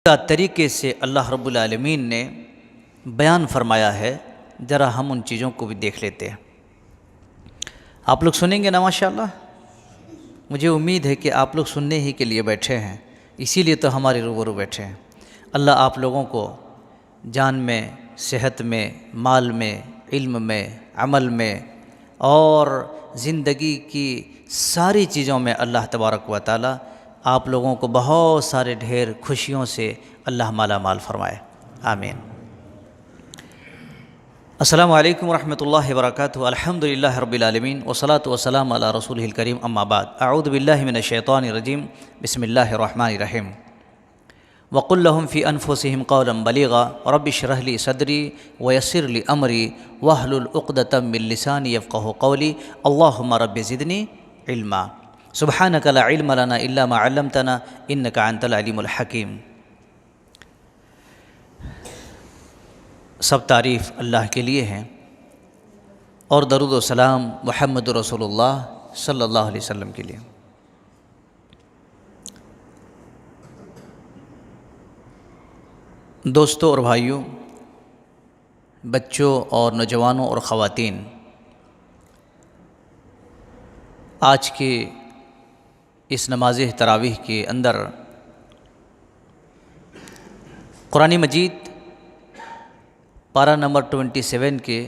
طریقے سے اللہ رب العالمین نے بیان فرمایا ہے، ذرا ہم ان چیزوں کو بھی دیکھ لیتے ہیں۔ آپ لوگ سنیں گے نا ماشاءاللہ؟ مجھے امید ہے کہ آپ لوگ سننے ہی کے لیے بیٹھے ہیں، اسی لیے تو ہمارے روبرو بیٹھے ہیں۔ اللہ آپ لوگوں کو جان میں، صحت میں، مال میں، علم میں، عمل میں اور زندگی کی ساری چیزوں میں اللہ تبارک و تعالی آپ لوگوں کو بہت سارے ڈھیر خوشیوں سے اللہ مالا مال فرمائے، آمین۔ السلام علیکم ورحمۃ اللہ وبرکاتہ۔ الحمدللہ رب العالمین والصلاۃ والسلام علی رسولہ الکریم، اما بعد، اعوذ باللہ من الشیطان الرجیم، بسم اللہ الرحمن الرحیم۔ وقل لهم في انفسهم قولا بلیغا رب اشرح لي صدری ويسر لي امری واحلل عقدۃ من لسانی یفقهوا قولی اللهم رب زدنی علما سبحانک لا علم لنا الا ما علمتنا انک انت العلیم الحکیم۔ سب تعریف اللہ کے لیے ہیں اور درود و سلام محمد رسول اللہ صلی اللہ علیہ وسلم کے لیے۔ دوستوں اور بھائیوں، بچوں اور نوجوانوں اور خواتین، آج کے اس نماز تراویح کے اندر قرآن مجید پارہ نمبر 27 کے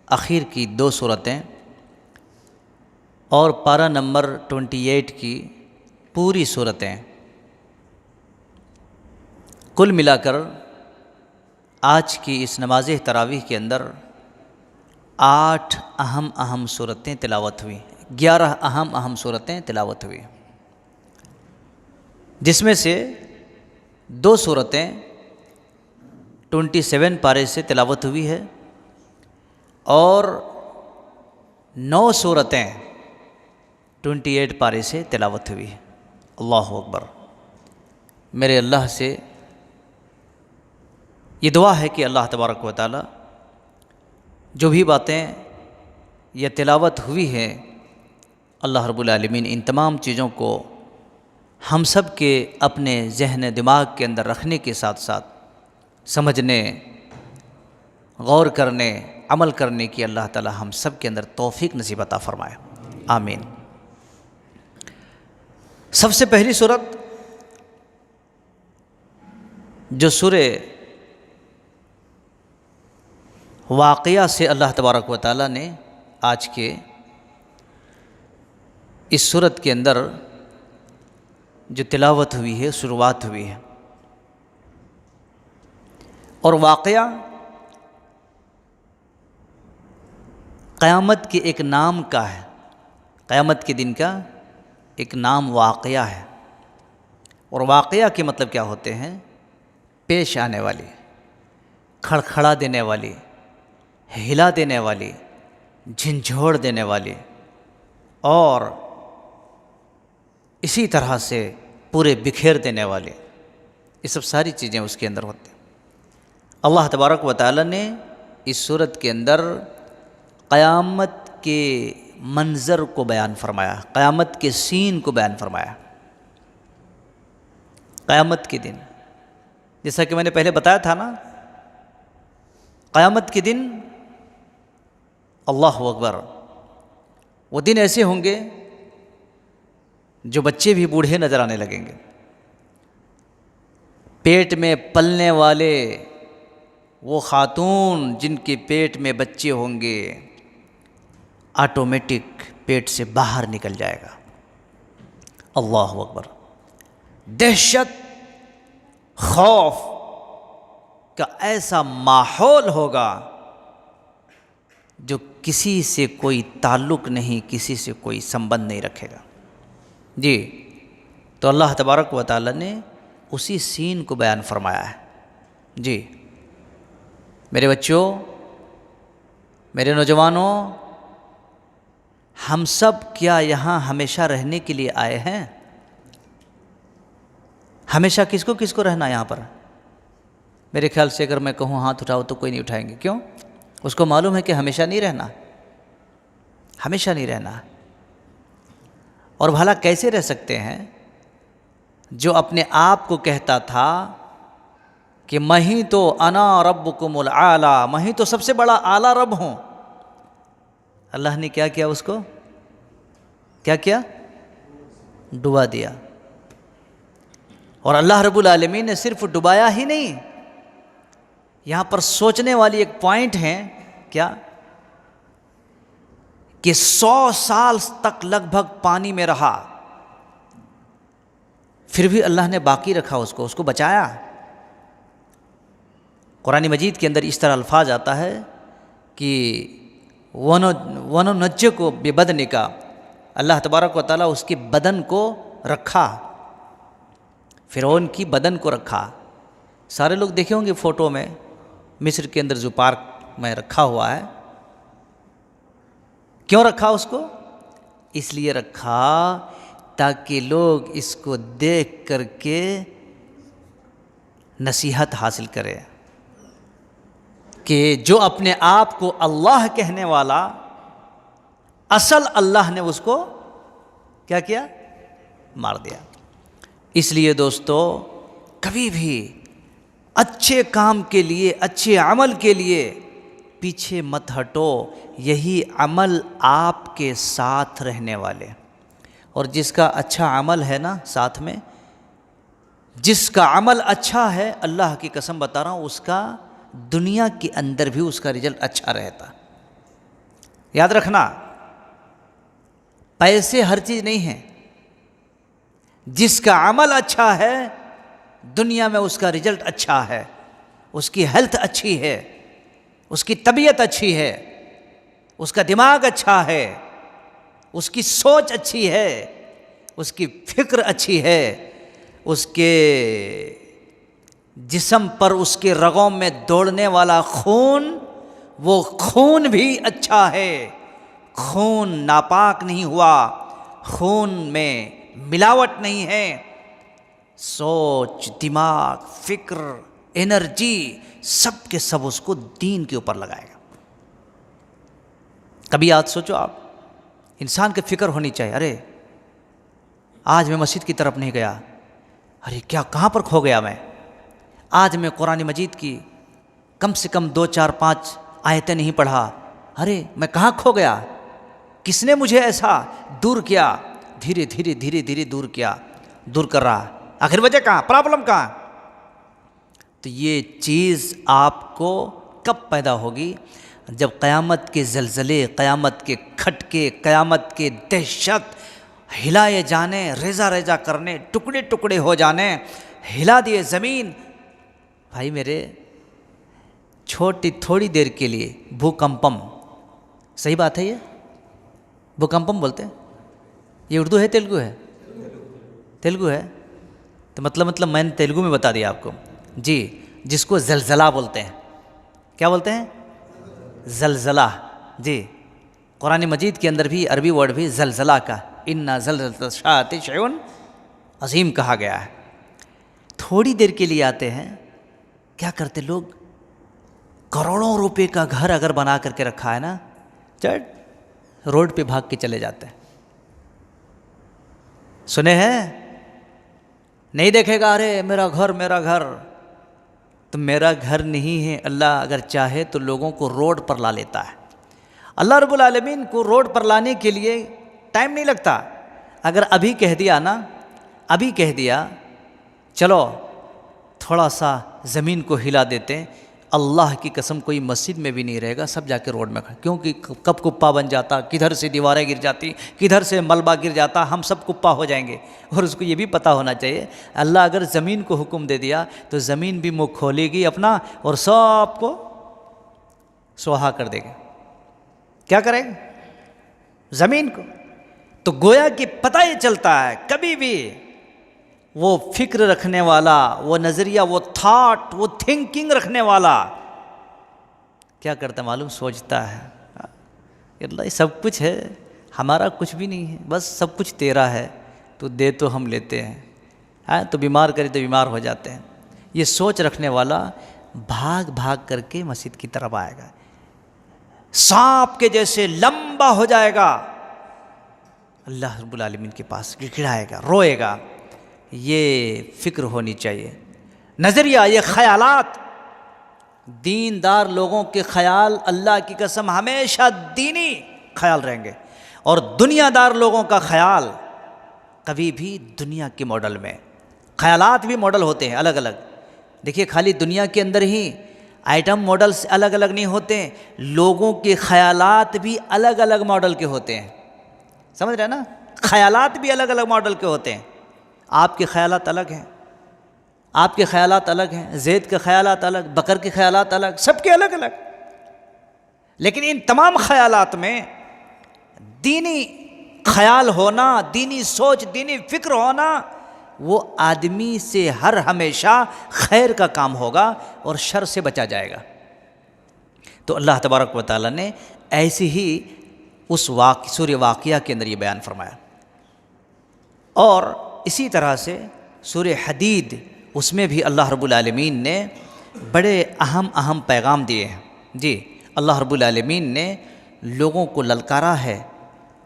آخر کی 2 سورتیں اور پارہ نمبر 28 کی پوری سورتیں، کل ملا کر آج کی اس نماز تراویح کے اندر 8 اہم سورتیں تلاوت ہوئی، 11 اہم سورتیں تلاوت ہوئی، جس میں سے 2 سورتیں 27 پارے سے تلاوت ہوئی ہے اور 9 سورتیں 28 پارے سے تلاوت ہوئی ہے۔ اللہ اکبر۔ میرے اللہ سے یہ دعا ہے کہ اللہ تبارک و تعالی جو بھی باتیں یہ تلاوت ہوئی ہیں، اللہ رب العالمین ان تمام چیزوں کو ہم سب کے اپنے ذہن دماغ کے اندر رکھنے کے ساتھ ساتھ سمجھنے، غور کرنے، عمل کرنے کی اللہ تعالی ہم سب کے اندر توفیق نصیب عطا فرمائے، آمین۔ سب سے پہلی سورت جو سورہ واقعہ سے اللہ تبارک و تعالی نے آج کے اس سورت کے اندر جو تلاوت ہوئی ہے، شروعات ہوئی ہے، اور واقعہ قیامت کے ایک نام کا ہے، قیامت کے دن کا ایک نام واقعہ ہے۔ اور واقعہ کے مطلب کیا ہوتے ہیں؟ پیش آنے والی، کھڑکھڑا دینے والی، ہلا دینے والی، جھنجھوڑ دینے والی، اور اسی طرح سے پورے بکھیر دینے والے، یہ سب ساری چیزیں اس کے اندر ہوتے ہیں۔ اللہ تبارک و تعالی نے اس سورت کے اندر قیامت کے منظر کو بیان فرمایا، قیامت کے سین کو بیان فرمایا۔ قیامت کے دن، جیسا کہ میں نے پہلے بتایا تھا نا، قیامت کے دن اللہ اکبر، وہ دن ایسے ہوں گے جو بچے بھی بوڑھے نظر آنے لگیں گے، پیٹ میں پلنے والے وہ خاتون جن کے پیٹ میں بچے ہوں گے، آٹومیٹک پیٹ سے باہر نکل جائے گا۔ اللہ اکبر۔ دہشت، خوف کا ایسا ماحول ہوگا جو کسی سے کوئی تعلق نہیں، کسی سے کوئی سمبند نہیں رکھے گا۔ جی، تو اللہ تبارک و تعالی نے اسی سین کو بیان فرمایا ہے۔ جی میرے بچوں، میرے نوجوانوں، ہم سب کیا یہاں ہمیشہ رہنے کے لیے آئے ہیں؟ ہمیشہ کس کو رہنا یہاں پر؟ میرے خیال سے اگر میں کہوں ہاتھ اٹھاؤ تو کوئی نہیں اٹھائیں گے۔ کیوں؟ اس کو معلوم ہے کہ ہمیشہ نہیں رہنا، ہمیشہ نہیں رہنا۔ اور بھلا کیسے رہ سکتے ہیں جو اپنے آپ کو کہتا تھا کہ میں ہی تو انا ربکم العالی، میں ہی تو سب سے بڑا اعلیٰ رب ہوں. اللہ نے کیا کیا اس کو؟ کیا کیا؟ ڈبا دیا. اور اللہ رب العالمین نے صرف ڈبایا ہی نہیں، یہاں پر سوچنے والی ایک پوائنٹ ہے. کیا؟ کہ 100 سال تک لگ بھگ پانی میں رہا، پھر بھی اللہ نے باقی رکھا اس کو بچایا. قرآن مجید کے اندر اس طرح الفاظ آتا ہے کہ وننجے کو بے کا، اللہ تبارک و تعالیٰ اس کے بدن کو رکھا، فرعون کی بدن کو رکھا. سارے لوگ دیکھے ہوں گے فوٹو میں، مصر کے اندر زو پارک میں رکھا ہوا ہے. کیوں رکھا اس کو؟ اس لیے رکھا تاکہ لوگ اس کو دیکھ کر کے نصیحت حاصل کرے کہ جو اپنے آپ کو اللہ کہنے والا، اصل اللہ نے اس کو کیا کیا؟ مار دیا. اس لیے دوستو کبھی بھی اچھے کام کے لیے، اچھے عمل کے لیے پیچھے مت ہٹو، یہی عمل آپ کے ساتھ رہنے والے. اور جس کا اچھا عمل ہے نا ساتھ میں، جس کا عمل اچھا ہے، اللہ کی قسم بتا رہا ہوں، اس کا دنیا کے اندر بھی اس کا رزلٹ اچھا رہتا. یاد رکھنا، پیسے ہر چیز نہیں ہیں. جس کا عمل اچھا ہے دنیا میں اس کا رزلٹ اچھا ہے، اس کی ہیلتھ اچھی ہے، اس کی طبیعت اچھی ہے، اس کا دماغ اچھا ہے، اس کی سوچ اچھی ہے، اس کی فکر اچھی ہے، اس کے جسم پر، اس کے رگوں میں دوڑنے والا خون، وہ خون بھی اچھا ہے، خون ناپاک نہیں ہوا، خون میں ملاوٹ نہیں ہے. سوچ، دماغ، فکر، انرجی سب کے سب اس کو دین کے اوپر لگائے گا. کبھی آج سوچو، آپ انسان کی فکر ہونی چاہیے، ارے آج میں مسجد کی طرف نہیں گیا، ارے کیا کہاں پر کھو گیا میں؟ آج میں قرآن مجید کی کم سے کم 2 4 5 آیتیں نہیں پڑھا، ارے میں کہاں کھو گیا؟ کس نے مجھے ایسا دور کیا؟ دھیرے دھیرے دھیرے دھیرے دور کر رہا. آخر وجہ کہاں؟ پرابلم کہاں؟ تو یہ چیز آپ کو کب پیدا ہوگی؟ جب قیامت کے زلزلے، قیامت کے کھٹکے، قیامت کے دہشت ہلائے جانے، ریزہ ریزہ کرنے، ٹکڑے ٹکڑے ہو جانے، ہلا دیے زمین. بھائی میرے، تھوڑی دیر کے لیے بھوکمپم، صحیح بات ہے، یہ بھوکمپم بولتے ہیں، یہ اردو ہے تیلگو ہے؟ تیلگو ہے. تو مطلب میں نے تیلگو میں بتا دیا آپ کو. جی، جس کو زلزلہ بولتے ہیں. کیا بولتے ہیں؟ زلزلہ. جی، قرآن مجید کے اندر بھی عربی ورڈ بھی زلزلہ کا اِنَّا زَلْزَلَةَ السَّاعَةِ شَيْءٌ عظیم کہا گیا ہے. تھوڑی دیر کے لیے آتے ہیں، کیا کرتے لوگ؟ کروڑوں روپے کا گھر اگر بنا کر کے رکھا ہے نا، چٹ روڈ پہ بھاگ کے چلے جاتے ہیں. سنے ہیں؟ نہیں دیکھے گا، ارے میرا گھر. تو میرا گھر نہیں ہے، اللہ اگر چاہے تو لوگوں کو روڈ پر لا لیتا ہے. اللہ رب العالمین کو روڈ پر لانے کے لیے ٹائم نہیں لگتا. اگر ابھی کہہ دیا چلو تھوڑا سا زمین کو ہلا دیتے، اللہ کی قسم کوئی مسجد میں بھی نہیں رہے گا، سب جا کے روڈ میں کھڑے. کیونکہ کب کپا بن جاتا، کدھر سے دیواریں گر جاتی، کدھر سے ملبہ گر جاتا، ہم سب کپا ہو جائیں گے. اور اس کو یہ بھی پتہ ہونا چاہیے، اللہ اگر زمین کو حکم دے دیا تو زمین بھی منہ کھولے گی اپنا اور سب کو سوہا کر دے گا. کیا کرے گا؟ زمین کو. تو گویا کہ پتہ یہ چلتا ہے، کبھی بھی وہ فکر رکھنے والا، وہ نظریہ، وہ تھاٹ، وہ تھنکنگ رکھنے والا کیا کرتا معلوم؟ سوچتا ہے اللہ یہ سب کچھ ہے، ہمارا کچھ بھی نہیں ہے، بس سب کچھ تیرا ہے، تو دے تو ہم لیتے ہیں، تو بیمار کرے تو بیمار ہو جاتے ہیں. یہ سوچ رکھنے والا بھاگ کر کے مسجد کی طرف آئے گا، سانپ کے جیسے لمبا ہو جائے گا، اللہ رب العالمین کے پاس گڑگڑائے گا، روئے گا. یہ فکر ہونی چاہیے. نظریہ، یہ خیالات، دیندار لوگوں کے خیال اللہ کی قسم ہمیشہ دینی خیال رہیں گے، اور دنیا دار لوگوں کا خیال کبھی بھی دنیا کے ماڈل میں. خیالات بھی ماڈل ہوتے ہیں الگ الگ. دیکھیے خالی دنیا کے اندر ہی آئٹم ماڈلز الگ الگ نہیں ہوتے ہیں، لوگوں کے خیالات بھی الگ الگ ماڈل کے ہوتے ہیں. سمجھ رہے ہیں نا؟ خیالات بھی الگ الگ ماڈل کے ہوتے ہیں. آپ کے خیالات الگ ہیں، آپ کے خیالات الگ ہیں، زید کے خیالات الگ، بکر کے خیالات الگ، سب کے الگ الگ. لیکن ان تمام خیالات میں دینی خیال ہونا، دینی سوچ، دینی فکر ہونا، وہ آدمی سے ہر ہمیشہ خیر کا کام ہوگا اور شر سے بچا جائے گا. تو اللہ تبارک و تعالیٰ نے ایسی ہی اس سورہ واقعہ کے اندر یہ بیان فرمایا. اور اسی طرح سے سورہ حدید، اس میں بھی اللہ رب العالمین نے بڑے اہم پیغام دیے ہیں. جی، اللہ رب العالمین نے لوگوں کو للکارا ہے،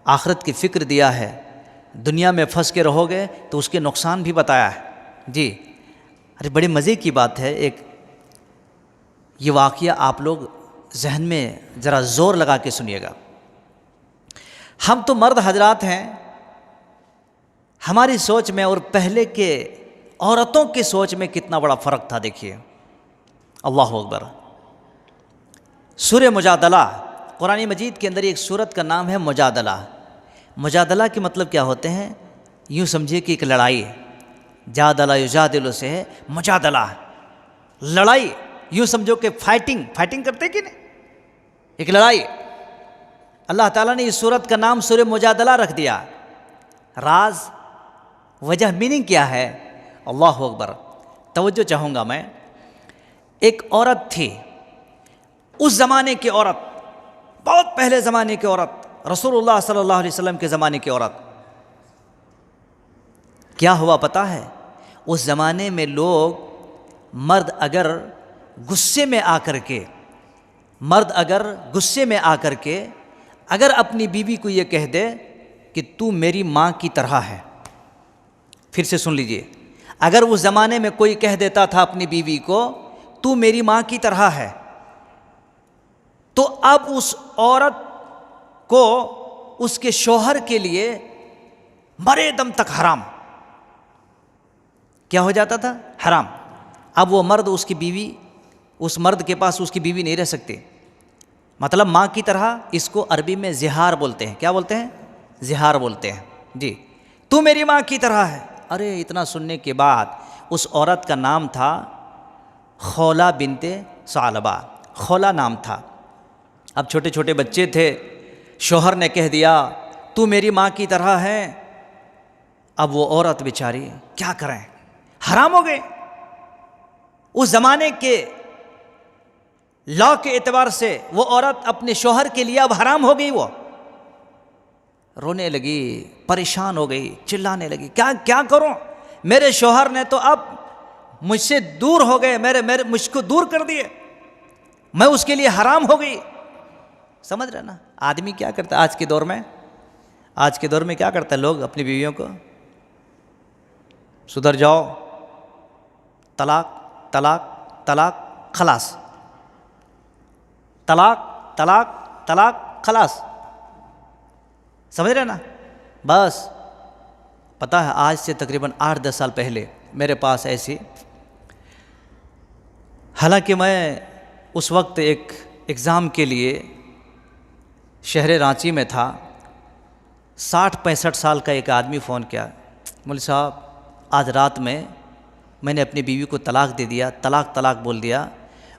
آخرت کی فکر دیا ہے. دنیا میں پھنس کے رہو گے تو اس کے نقصان بھی بتایا ہے. جی، ارے بڑے مزے کی بات ہے. ایک یہ واقعہ آپ لوگ ذہن میں ذرا زور لگا کے سنیے گا. ہم تو مرد حضرات ہیں، ہماری سوچ میں اور پہلے کے عورتوں کی سوچ میں کتنا بڑا فرق تھا. دیکھیے، اللہ اکبر. سورہ مجادلہ، قرآن مجید کے اندر ایک سورت کا نام ہے مجادلہ. مجادلہ کے مطلب کیا ہوتے ہیں؟ یوں سمجھیے کہ ایک لڑائی، جادلہ یجادل سے ہے مجادلہ، لڑائی. یوں سمجھو کہ فائٹنگ کرتے کہ نہیں، ایک لڑائی. اللہ تعالیٰ نے اس سورت کا نام سورہ مجادلہ رکھ دیا. راز، وجہ، میننگ کیا ہے؟ اللہ اکبر. توجہ چاہوں گا میں. ایک عورت تھی، اس زمانے کی عورت، بہت پہلے زمانے کی عورت، رسول اللہ صلی اللہ علیہ وسلم کے زمانے کی عورت. کیا ہوا پتہ ہے؟ اس زمانے میں لوگ، مرد اگر غصے میں آ کر کے اگر اپنی بیوی کو یہ کہہ دے کہ تو میری ماں کی طرح ہے. پھر سے سن لیجئے، اگر اس زمانے میں کوئی کہہ دیتا تھا اپنی بیوی کو تو میری ماں کی طرح ہے، تو اب اس عورت کو اس کے شوہر کے لیے مرے دم تک حرام. کیا ہو جاتا تھا؟ حرام. اب وہ مرد، اس کی بیوی، اس مرد کے پاس اس کی بیوی نہیں رہ سکتی. مطلب ماں کی طرح. اس کو عربی میں زہار بولتے ہیں. کیا بولتے ہیں؟ زہار بولتے ہیں. جی، تو میری ماں کی طرح ہے. ارے اتنا سننے کے بعد اس عورت کا نام تھا خولہ بنت ثعلبہ. خولہ نام تھا. اب چھوٹے چھوٹے بچے تھے، شوہر نے کہہ دیا تو میری ماں کی طرح ہے. اب وہ عورت بیچاری کیا کریں، حرام ہو گئے. اس زمانے کے لا کے اعتبار سے وہ عورت اپنے شوہر کے لیے اب حرام ہو گئی. وہ رونے لگی، پریشان ہو گئی، چلانے لگی، کیا کروں، میرے شوہر نے تو اب مجھ سے دور ہو گئے، مجھ کو دور کر دیے، میں اس کے لیے حرام ہو گئی. سمجھ رہے نا؟ آدمی کیا کرتا ہے آج کے دور میں کیا کرتا ہے؟ لوگ اپنی بیویوں کو سدھر جاؤ، طلاق طلاق طلاق خلاص، طلاق طلاق طلاق خلاص. سمجھ رہے نا؟ بس پتہ ہے آج سے تقریباً 8-10 سال پہلے میرے پاس ایسی، حالانکہ میں اس وقت ایک ایگزام کے لیے شہر رانچی میں تھا. 60-65 سال کا ایک آدمی فون کیا، مولوی صاحب آج رات میں نے اپنی بیوی کو طلاق دے دیا، طلاق بول دیا،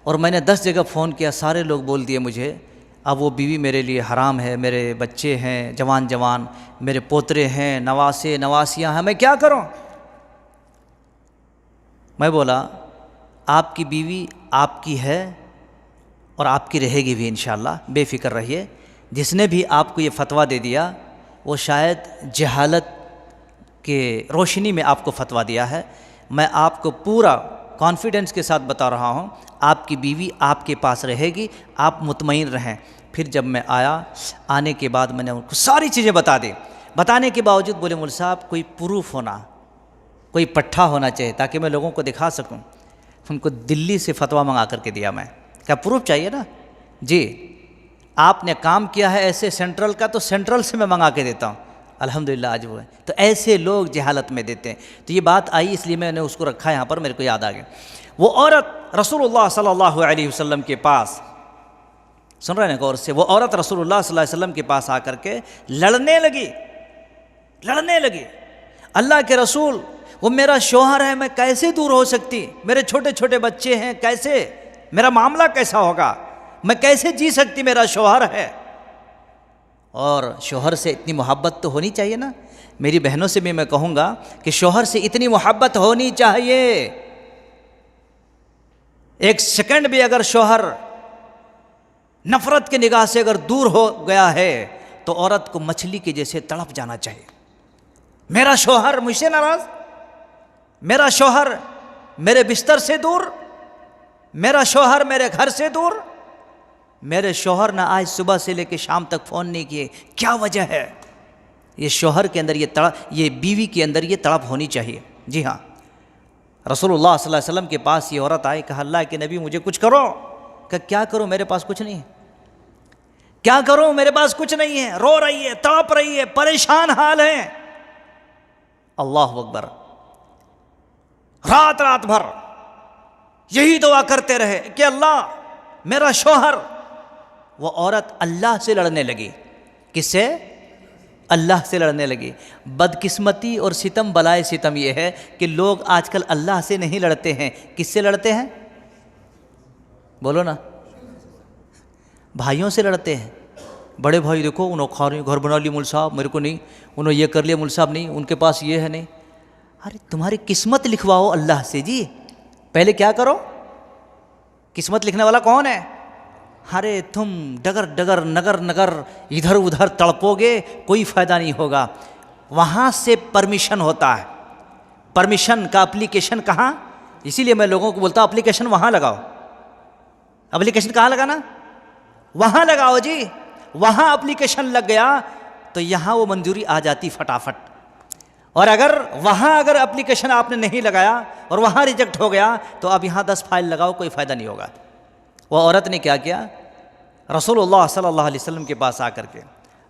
اور میں نے 10 جگہ فون کیا، سارے لوگ بول دیے مجھے اب وہ بیوی میرے لیے حرام ہے، میرے بچے ہیں جوان، میرے پوترے ہیں، نواسے نواسیاں ہیں، میں کیا کروں؟ میں بولا آپ کی بیوی آپ کی ہے اور آپ کی رہے گی بھی انشاءاللہ، بے فکر رہیے. جس نے بھی آپ کو یہ فتویٰ دے دیا وہ شاید جہالت کے روشنی میں آپ کو فتویٰ دیا ہے. میں آپ کو پورا کانفیڈنس کے ساتھ بتا رہا ہوں، آپ کی بیوی آپ کے پاس رہے گی، آپ مطمئن رہیں. پھر جب میں آنے کے بعد میں نے ان کو ساری چیزیں بتا دی. بتانے کے باوجود بولے مولوی صاحب کوئی پروف ہونا، کوئی پٹھا ہونا چاہیے تاکہ میں لوگوں کو دکھا سکوں. ان کو دلی سے فتویٰ منگا کر کے دیا میں، کیا پروف چاہیے نا؟ جی آپ نے کام کیا ہے ایسے سینٹرل کا تو سینٹرل سے میں منگا کے دیتا ہوں، الحمدللہ آج وہ ہے۔ تو ایسے لوگ جہالت میں دیتے ہیں۔ تو یہ بات آئی اس لیے میں نے اس کو رکھا یہاں پر، میرے کو یاد آ گیا۔ وہ عورت رسول اللہ صلی اللہ علیہ وسلم کے پاس، سن رہے ہیں غور سے، وہ عورت رسول اللہ صلی اللہ علیہ وسلم کے پاس آ کر کے لڑنے لگی۔ اللہ کے رسول، وہ میرا شوہر ہے، میں کیسے دور ہو سکتی؟ میرے چھوٹے چھوٹے بچے ہیں، کیسے میرا معاملہ کیسا ہوگا؟ میں کیسے جی سکتی؟ میرا شوہر ہے۔ اور شوہر سے اتنی محبت تو ہونی چاہیے نا۔ میری بہنوں سے بھی میں کہوں گا کہ شوہر سے اتنی محبت ہونی چاہیے، ایک سیکنڈ بھی اگر شوہر نفرت کی نگاہ سے اگر دور ہو گیا ہے تو عورت کو مچھلی کے جیسے تڑپ جانا چاہیے۔ میرا شوہر مجھ سے ناراض، میرا شوہر میرے بستر سے دور، میرا شوہر میرے گھر سے دور، میرے شوہر نے آج صبح سے لے کے شام تک فون نہیں کیے، کیا وجہ ہے؟ یہ شوہر کے اندر یہ بیوی کے اندر یہ تڑپ ہونی چاہیے۔ جی ہاں، رسول اللہ صلی اللہ علیہ وسلم کے پاس یہ عورت آئی، کہا اللہ کے نبی مجھے کچھ کرو۔ کہ کیا کروں، میرے پاس کچھ نہیں ہے، کیا کروں میرے پاس کچھ نہیں ہے، رو رہی ہے، تڑپ رہی ہے، پریشان حال ہے۔ اللہ اکبر، رات بھر یہی دعا کرتے رہے کہ اللہ میرا شوہر۔ وہ عورت اللہ سے لڑنے لگی۔ کس سے؟ اللہ سے لڑنے لگی۔ بدقسمتی اور ستم بلائے ستم یہ ہے کہ لوگ آج کل اللہ سے نہیں لڑتے ہیں، کس سے لڑتے ہیں؟ بولو نا، بھائیوں سے لڑتے ہیں۔ بڑے بھائی دیکھو انہوں نے گھر بنا لی مول صاحب، میرے کو نہیں، انہوں یہ کر لیا مول صاحب، نہیں ان کے پاس یہ ہے نہیں۔ ارے تمہاری قسمت لکھواؤ اللہ سے جی، پہلے کیا کرو؟ قسمت لکھنے والا کون ہے؟ ارے تم ڈگر ڈگر نگر نگر ادھر ادھر تڑپو گے، کوئی فائدہ نہیں ہوگا۔ وہاں سے پرمیشن ہوتا ہے، پرمیشن کا اپلیکیشن کہاں؟ اسی لیے میں لوگوں کو بولتا ہوں اپلیکیشن وہاں لگاؤ۔ اپلیکیشن کہاں لگانا؟ وہاں لگاؤ جی۔ وہاں اپلیکیشن لگ گیا تو یہاں وہ منظوری آ جاتی فٹافٹ۔ اور اگر وہاں اپلیکیشن آپ نے نہیں لگایا اور وہاں ریجیکٹ ہو گیا تو اب یہاں 10 فائل لگاؤ، کوئی فائدہ نہیں ہوگا۔ وہ عورت نے کیا کیا؟ رسول اللہ صلی اللہ علیہ وسلم کے پاس آ کر کے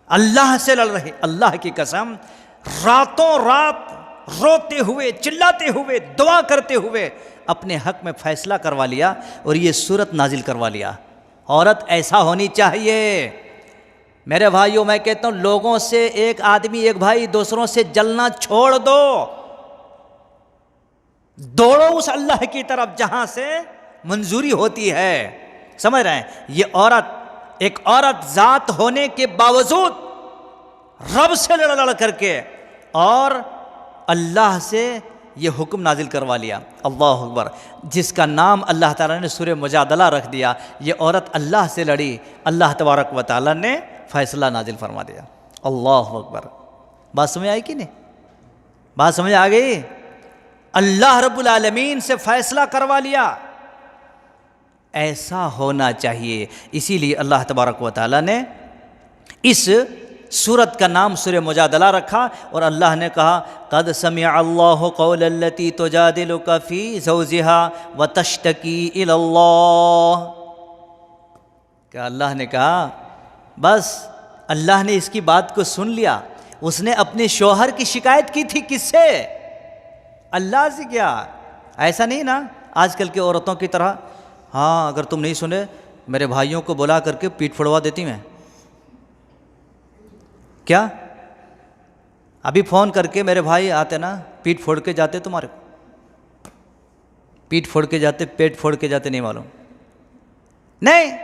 اللہ سے لڑ رہے، اللہ کی قسم راتوں رات روتے ہوئے، چلاتے ہوئے، دعا کرتے ہوئے اپنے حق میں فیصلہ کروا لیا اور یہ سورت نازل کروا لیا۔ عورت ایسا ہونی چاہیے۔ میرے بھائیوں، میں کہتا ہوں لوگوں سے، ایک آدمی ایک بھائی دوسروں سے جلنا چھوڑ دو، دوڑو اس اللہ کی طرف جہاں سے منظوری ہوتی ہے۔ سمجھ رہے ہیں؟ یہ عورت، ایک عورت ذات ہونے کے باوجود رب سے لڑ کر کے اور اللہ سے یہ حکم نازل کروا لیا۔ اللہ اکبر، جس کا نام اللہ تعالیٰ نے سورہ مجادلہ رکھ دیا، یہ عورت اللہ سے لڑی، اللہ تبارک و تعالیٰ نے فیصلہ نازل فرما دیا۔ اللہ اکبر، بات سمجھ آئی کہ نہیں؟ بات سمجھ آ گئی؟ اللہ رب العالمین سے فیصلہ کروا لیا۔ ایسا ہونا چاہیے، اسی لیے اللہ تبارک و تعالیٰ نے اس سورت کا نام سورہ مجادلہ رکھا، اور اللہ نے کہا قد سمع اللہ قول التی تجادلک فی زوجہا وتشتکی الی اللہ۔ کہ اللہ نے کہا بس اللہ نے اس کی بات کو سن لیا۔ اس نے اپنے شوہر کی شکایت کی تھی، کس سے؟ اللہ سے کیا؟ ایسا نہیں نا آج کل کی عورتوں کی طرح، ہاں اگر تم نہیں سنے میرے بھائیوں کو بلا کر کے پیٹ پھڑوا دیتی میں۔ کیا ابھی فون کر کے میرے بھائی آتے نا، پیٹ پھوڑ کے جاتے، تمہارے پیٹ پھوڑ کے جاتے، پیٹ پھوڑ کے جاتے، نہیں معلوم؟ نہیں،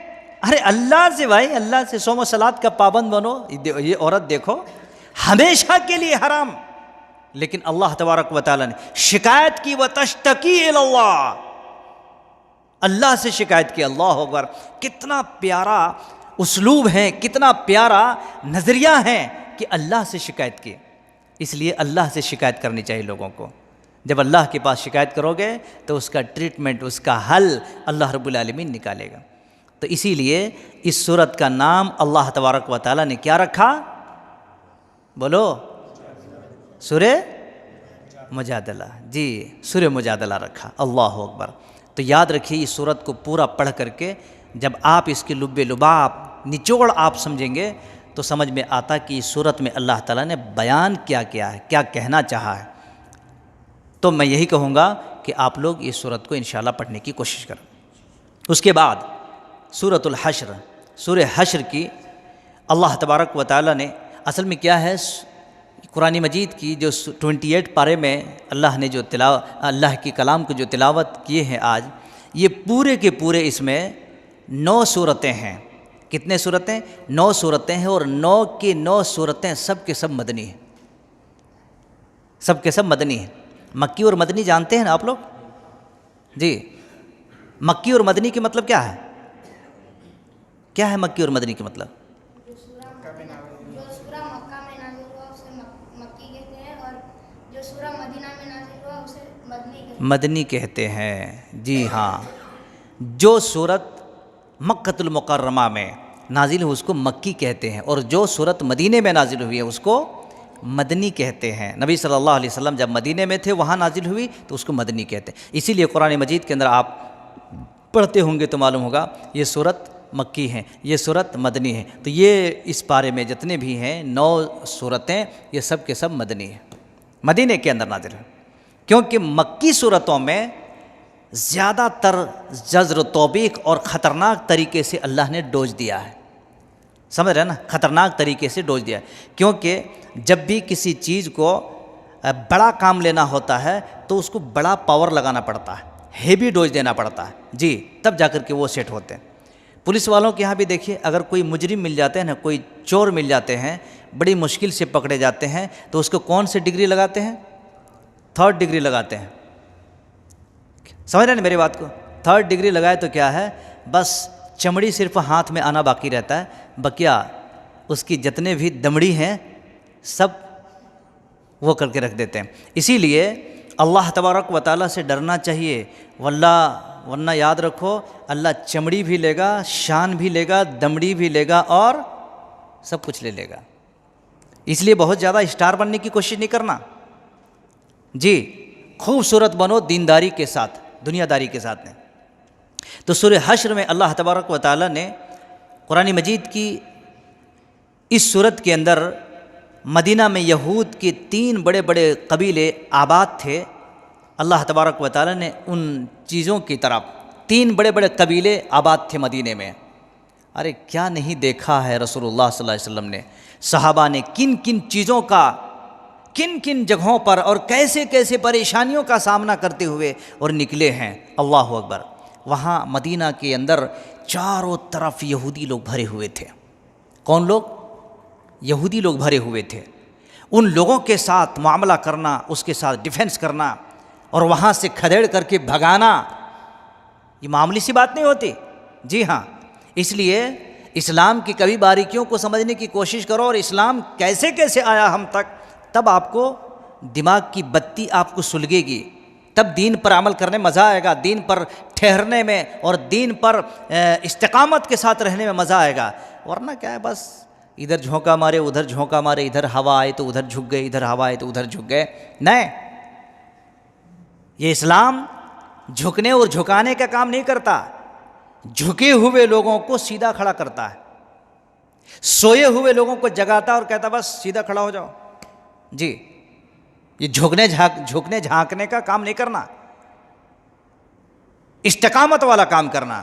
ارے اللہ سے بھائی، اللہ سے صوم و صلات کا پابند بنو۔ یہ عورت دیکھو ہمیشہ کے لیے حرام، لیکن اللہ تبارک و تعالیٰ نے شکایت کی، وَتَشْتَكِي إِلَى اللَّهِ، اللہ سے شکایت کی۔ اللہ اکبر، کتنا پیارا اسلوب ہے، کتنا پیارا نظریہ ہے کہ اللہ سے شکایت کی۔ اس لیے اللہ سے شکایت کرنی چاہیے لوگوں کو۔ جب اللہ کے پاس شکایت کرو گے تو اس کا ٹریٹمنٹ، اس کا حل اللہ رب العالمین نکالے گا۔ تو اسی لیے اس سورت کا نام اللہ تبارک و تعالیٰ نے کیا رکھا؟ بولو، سورہ مجادلہ۔ جی، سورہ مجادلہ رکھا۔ اللہ اکبر۔ تو یاد رکھیے اس صورت کو پورا پڑھ کر کے جب آپ اس کے لب لباب نچوڑ آپ سمجھیں گے تو سمجھ میں آتا کہ اس صورت میں اللہ تعالیٰ نے بیان کیا کیا ہے، کیا کہنا چاہا ہے۔ تو میں یہی کہوں گا کہ آپ لوگ اس صورت کو انشاءاللہ پڑھنے کی کوشش کریں۔ اس کے بعد سورۃ الحشر، سورہ حشر کی اللہ تبارک و تعالیٰ نے اصل میں کیا ہے، قرآن مجید کی جو 28 پارے میں اللہ نے جو اللہ کی کلام کو جو تلاوت کیے ہیں آج، یہ پورے کے پورے اس میں 9 صورتیں ہیں۔ کتنے صورتیں؟ 9 صورتیں ہیں، اور 9 کی 9 صورتیں سب کے سب مدنی ہیں، سب کے سب مدنی ہیں۔ مکی اور مدنی جانتے ہیں نا آپ لوگ؟ جی، مکی اور مدنی کے مطلب کیا ہے؟ کیا ہے مکی اور مدنی کے مطلب؟ جو سورہ مکہ میں نازل ہوا اسے مکی کہتے ہیں، اور جو سورہ مدینہ میں نازل ہوا اسے مدنی کہتے ہیں۔ مدنی کہتے ہیں، جی ہاں۔ جو سورت مکۃ المکرمہ میں نازل ہوئی اس کو مکی کہتے ہیں، اور جو سورت مدینے میں نازل ہوئی ہے اس کو مدنی کہتے ہیں۔ نبی صلی اللہ علیہ وسلم جب مدینے میں تھے وہاں نازل ہوئی تو اس کو مدنی کہتے ہیں۔ اسی لیے قرآن مجید کے اندر آپ پڑھتے ہوں گے تو معلوم ہوگا یہ سورت مکی ہیں، یہ سورت مدنی ہے۔ تو یہ اس پارے میں جتنے بھی ہیں 9 سورتیں یہ سب کے سب مدنی ہیں، مدینے کے اندر نازل ہیں، کیونکہ مکی صورتوں میں زیادہ تر زجر و توبیخ اور خطرناک طریقے سے اللہ نے ڈوز دیا ہے، سمجھ رہے ہیں نا، خطرناک طریقے سے ڈوز دیا ہے۔ کیونکہ جب بھی کسی چیز کو بڑا کام لینا ہوتا ہے تو اس کو بڑا پاور لگانا پڑتا ہے، ہیوی ڈوز دینا پڑتا ہے، جی، تب جا کر کے وہ سیٹ ہوتے ہیں۔ پولیس والوں کے یہاں بھی دیکھیے، اگر کوئی مجرم مل جاتے ہیں نا، کوئی چور مل جاتے ہیں، بڑی مشکل سے پکڑے جاتے ہیں تو اس کو کون سے ڈگری لگاتے ہیں؟ 3rd ڈگری لگاتے ہیں، سمجھ رہے ہیں نا میری بات کو؟ 3rd ڈگری لگائے تو کیا ہے، بس چمڑی صرف ہاتھ میں آنا باقی رہتا ہے، بقیہ اس کی جتنے بھی دمڑی ہیں سب وہ کر کے رکھ دیتے ہیں۔ اسی لیے اللہ تبارک و تعالیٰ سے ڈرنا چاہیے، ورنہ یاد رکھو اللہ چمڑی بھی لے گا، شان بھی لے گا، دمڑی بھی لے گا، اور سب کچھ لے لے گا۔ اس لیے بہت زیادہ اسٹار بننے کی کوشش نہیں کرنا، جی، خوبصورت بنو دینداری کے ساتھ، دنیا داری کے ساتھ نہیں۔ تو سورہ حشر میں اللہ تبارک و تعالیٰ نے قرآن مجید کی اس صورت کے اندر مدینہ میں یہود کے 3 بڑے بڑے قبیلے آباد تھے۔ اللہ تبارک و تعالیٰ نے ان چیزوں کی طرف 3 بڑے بڑے قبیلے آباد تھے مدینے میں۔ ارے کیا نہیں دیکھا ہے رسول اللہ صلی اللہ علیہ وسلم نے، صحابہ نے کن کن چیزوں کا، کن کن جگہوں پر اور کیسے کیسے پریشانیوں کا سامنا کرتے ہوئے اور نکلے ہیں۔ اللہ اکبر۔ وہاں مدینہ کے اندر چاروں طرف یہودی لوگ بھرے ہوئے تھے۔ کون لوگ؟ یہودی لوگ بھرے ہوئے تھے۔ ان لوگوں کے ساتھ معاملہ کرنا، اس کے ساتھ ڈیفنس کرنا اور وہاں سے کھدیڑ کر کے بھگانا، یہ معمولی سی بات نہیں ہوتی، جی ہاں۔ اس لیے اسلام کی کبھی باریکیوں کو سمجھنے کی کوشش کرو، اور اسلام کیسے کیسے آیا ہم تک، تب آپ کو دماغ کی بتی آپ کو سلگے گی، تب دین پر عمل کرنے مزہ آئے گا، دین پر ٹھہرنے میں اور دین پر استقامت کے ساتھ رہنے میں مزہ آئے گا۔ ورنہ کیا ہے، بس ادھر جھونکا مارے ادھر جھونکا مارے، ادھر ہوا آئے تو ادھر جھک گئے، ادھر ہوا آئے تو ادھر جھک گئے۔ نہیں، یہ اسلام جھکنے اور جھکانے کا کام نہیں کرتا، جھکے ہوئے لوگوں کو سیدھا کھڑا کرتا ہے، سوئے ہوئے لوگوں کو جگاتا اور کہتا بس سیدھا کھڑا ہو جاؤ، جی۔ یہ جھکنے جھانکنے کا کام نہیں کرنا، استقامت والا کام کرنا،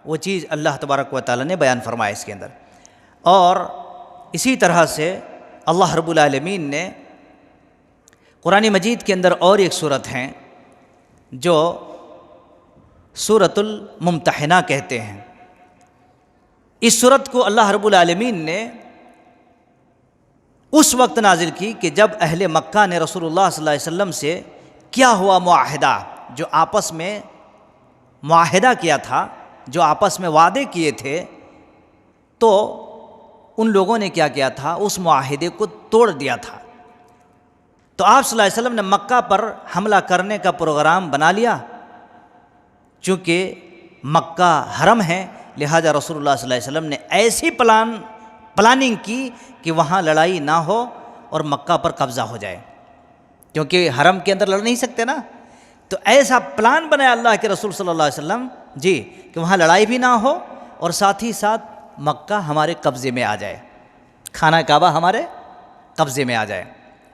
وہ چیز اللہ تبارک و تعالیٰ نے بیان فرمایا اس کے اندر۔ اور اسی طرح سے اللہ رب العالمین نے قرآن مجید کے اندر اور ایک صورت ہیں جو سورۃ الممتحنہ کہتے ہیں۔ اس صورت کو اللہ رب العالمین نے اس وقت نازل کی کہ جب اہل مکہ نے رسول اللہ صلی اللہ علیہ وسلم سے کیا ہوا معاہدہ، جو آپس میں معاہدہ کیا تھا، جو آپس میں وعدے کیے تھے، تو ان لوگوں نے کیا کیا تھا، اس معاہدے کو توڑ دیا تھا۔ تو آپ صلی اللہ علیہ وسلم نے مکہ پر حملہ کرنے کا پروگرام بنا لیا، چونکہ مکہ حرم ہے، لہذا رسول اللہ صلی اللہ علیہ وسلم نے ایسی پلاننگ کی کہ وہاں لڑائی نہ ہو اور مکہ پر قبضہ ہو جائے، کیونکہ حرم کے اندر لڑ نہیں سکتے نا، تو ایسا پلان بنایا اللہ کے رسول صلی اللہ علیہ وسلم جی کہ وہاں لڑائی بھی نہ ہو اور ساتھ ہی ساتھ مکہ ہمارے قبضے میں آ جائے، خانہ کعبہ ہمارے قبضے میں آ جائے۔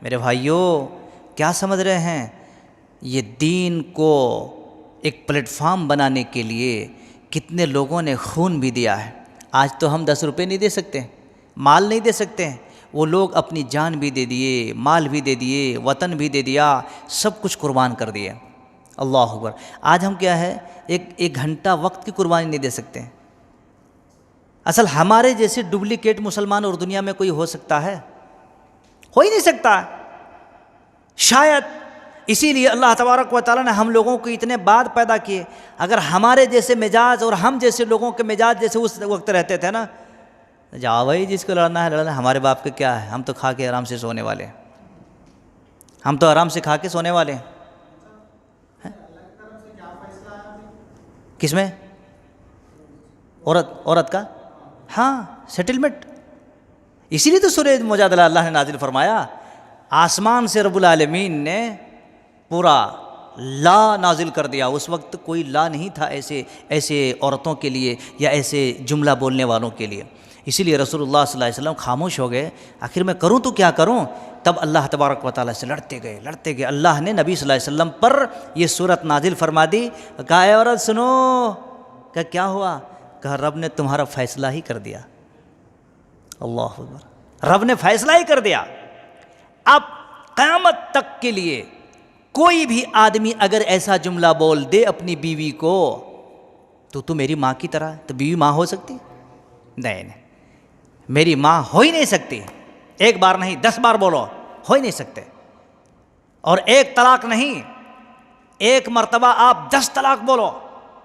میرے بھائیوں کیا سمجھ رہے ہیں؟ یہ دین کو ایک پلیٹ فارم بنانے کے لیے کتنے لوگوں نے خون بھی دیا ہے۔ آج تو ہم 10 روپے نہیں دے سکتے، مال نہیں دے سکتے، وہ لوگ اپنی جان بھی دے دیے، مال بھی دے دیے، وطن بھی دے دیا، سب کچھ قربان کر دیے۔ اللہ اکبر۔ آج ہم کیا ہے ایک گھنٹہ وقت کی قربانی نہیں دے سکتے۔ اصل ہمارے جیسے ڈپلیکیٹ مسلمان اور دنیا میں کوئی ہو سکتا ہے؟ ہو ہی نہیں سکتا۔ شاید اسی لیے اللہ تبارک و تعالیٰ نے ہم لوگوں کو اتنے بعد پیدا کیے۔ اگر ہمارے جیسے مزاج اور ہم جیسے لوگوں کے مزاج جیسے اس وقت رہتے تھے نا، جاؤ بھائی جس کو لڑنا ہے لڑنا، ہمارے باپ کا کیا ہے، ہم تو کھا کے آرام سے سونے والے، ہم تو آرام سے کھا کے سونے والے ہیں۔ کس میں؟ عورت کا؟ ہاں، سیٹلمنٹ۔ اسی لیے تو سورہ مجادلہ اللہ نے نازل فرمایا، آسمان سے رب العالمین نے پورا لا نازل کر دیا۔ اس وقت کوئی لا نہیں تھا ایسے عورتوں کے لیے یا ایسے جملہ بولنے والوں کے لیے۔ اسی لیے رسول اللہ صلی اللہ علیہ وسلم خاموش ہو گئے، آخر میں کروں تو کیا کروں؟ تب اللہ تبارک و تعالیٰ سے لڑتے گئے۔ اللہ نے نبی صلی اللہ علیہ وسلم پر یہ صورت نازل فرما دی، کہا اے عورت سنو، کہ کیا ہوا؟ کہا رب نے تمہارا فیصلہ ہی کر دیا۔ اللہ اکبر، رب نے فیصلہ ہی کر دیا۔ اب قیامت تک کے لیے کوئی بھی آدمی اگر ایسا جملہ بول دے اپنی بیوی کو، تو میری ماں کی طرح، تو بیوی ماں ہو سکتی؟ نہیں، میری ماں ہو ہی نہیں سکتی۔ ایک بار نہیں 10 بار بولو، ہو ہی نہیں سکتے۔ اور ایک طلاق نہیں، ایک مرتبہ آپ 10 طلاق بولو،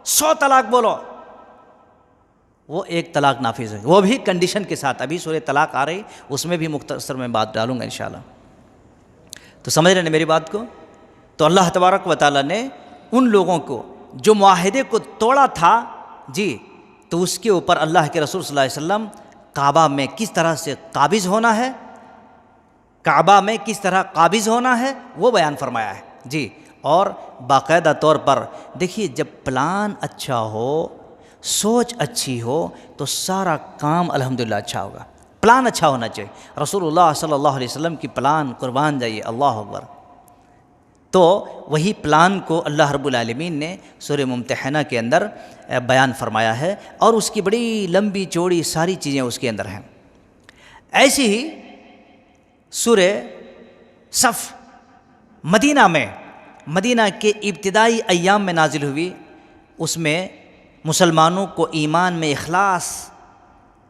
100 طلاق بولو، وہ ایک طلاق نافذ ہے، وہ بھی کنڈیشن کے ساتھ۔ ابھی سورہ طلاق آ رہی، اس میں بھی مختصر میں بات ڈالوں گا انشاءاللہ۔ تو سمجھ رہے ہیں میری بات کو؟ تو اللہ تبارک و تعالیٰ نے ان لوگوں کو جو معاہدے کو توڑا تھا جی، تو اس کے اوپر اللہ کے رسول صلی اللہ علیہ وسلم کعبہ میں کس طرح سے قابض ہونا ہے، کعبہ میں کس طرح قابض ہونا ہے وہ بیان فرمایا ہے جی۔ اور باقاعدہ طور پر دیکھیے، جب پلان اچھا ہو، سوچ اچھی ہو، تو سارا کام الحمدللہ اچھا ہوگا۔ پلان اچھا ہونا چاہیے۔ رسول اللہ صلی اللہ علیہ وسلم کی پلان قربان جائیے، اللہ اکبر۔ تو وہی پلان کو اللہ رب العالمین نے سورہ ممتحنہ کے اندر بیان فرمایا ہے، اور اس کی بڑی لمبی چوڑی ساری چیزیں اس کے اندر ہیں۔ ایسی ہی سورہ صف مدینہ کے ابتدائی ایام میں نازل ہوئی۔ اس میں مسلمانوں کو ایمان میں اخلاص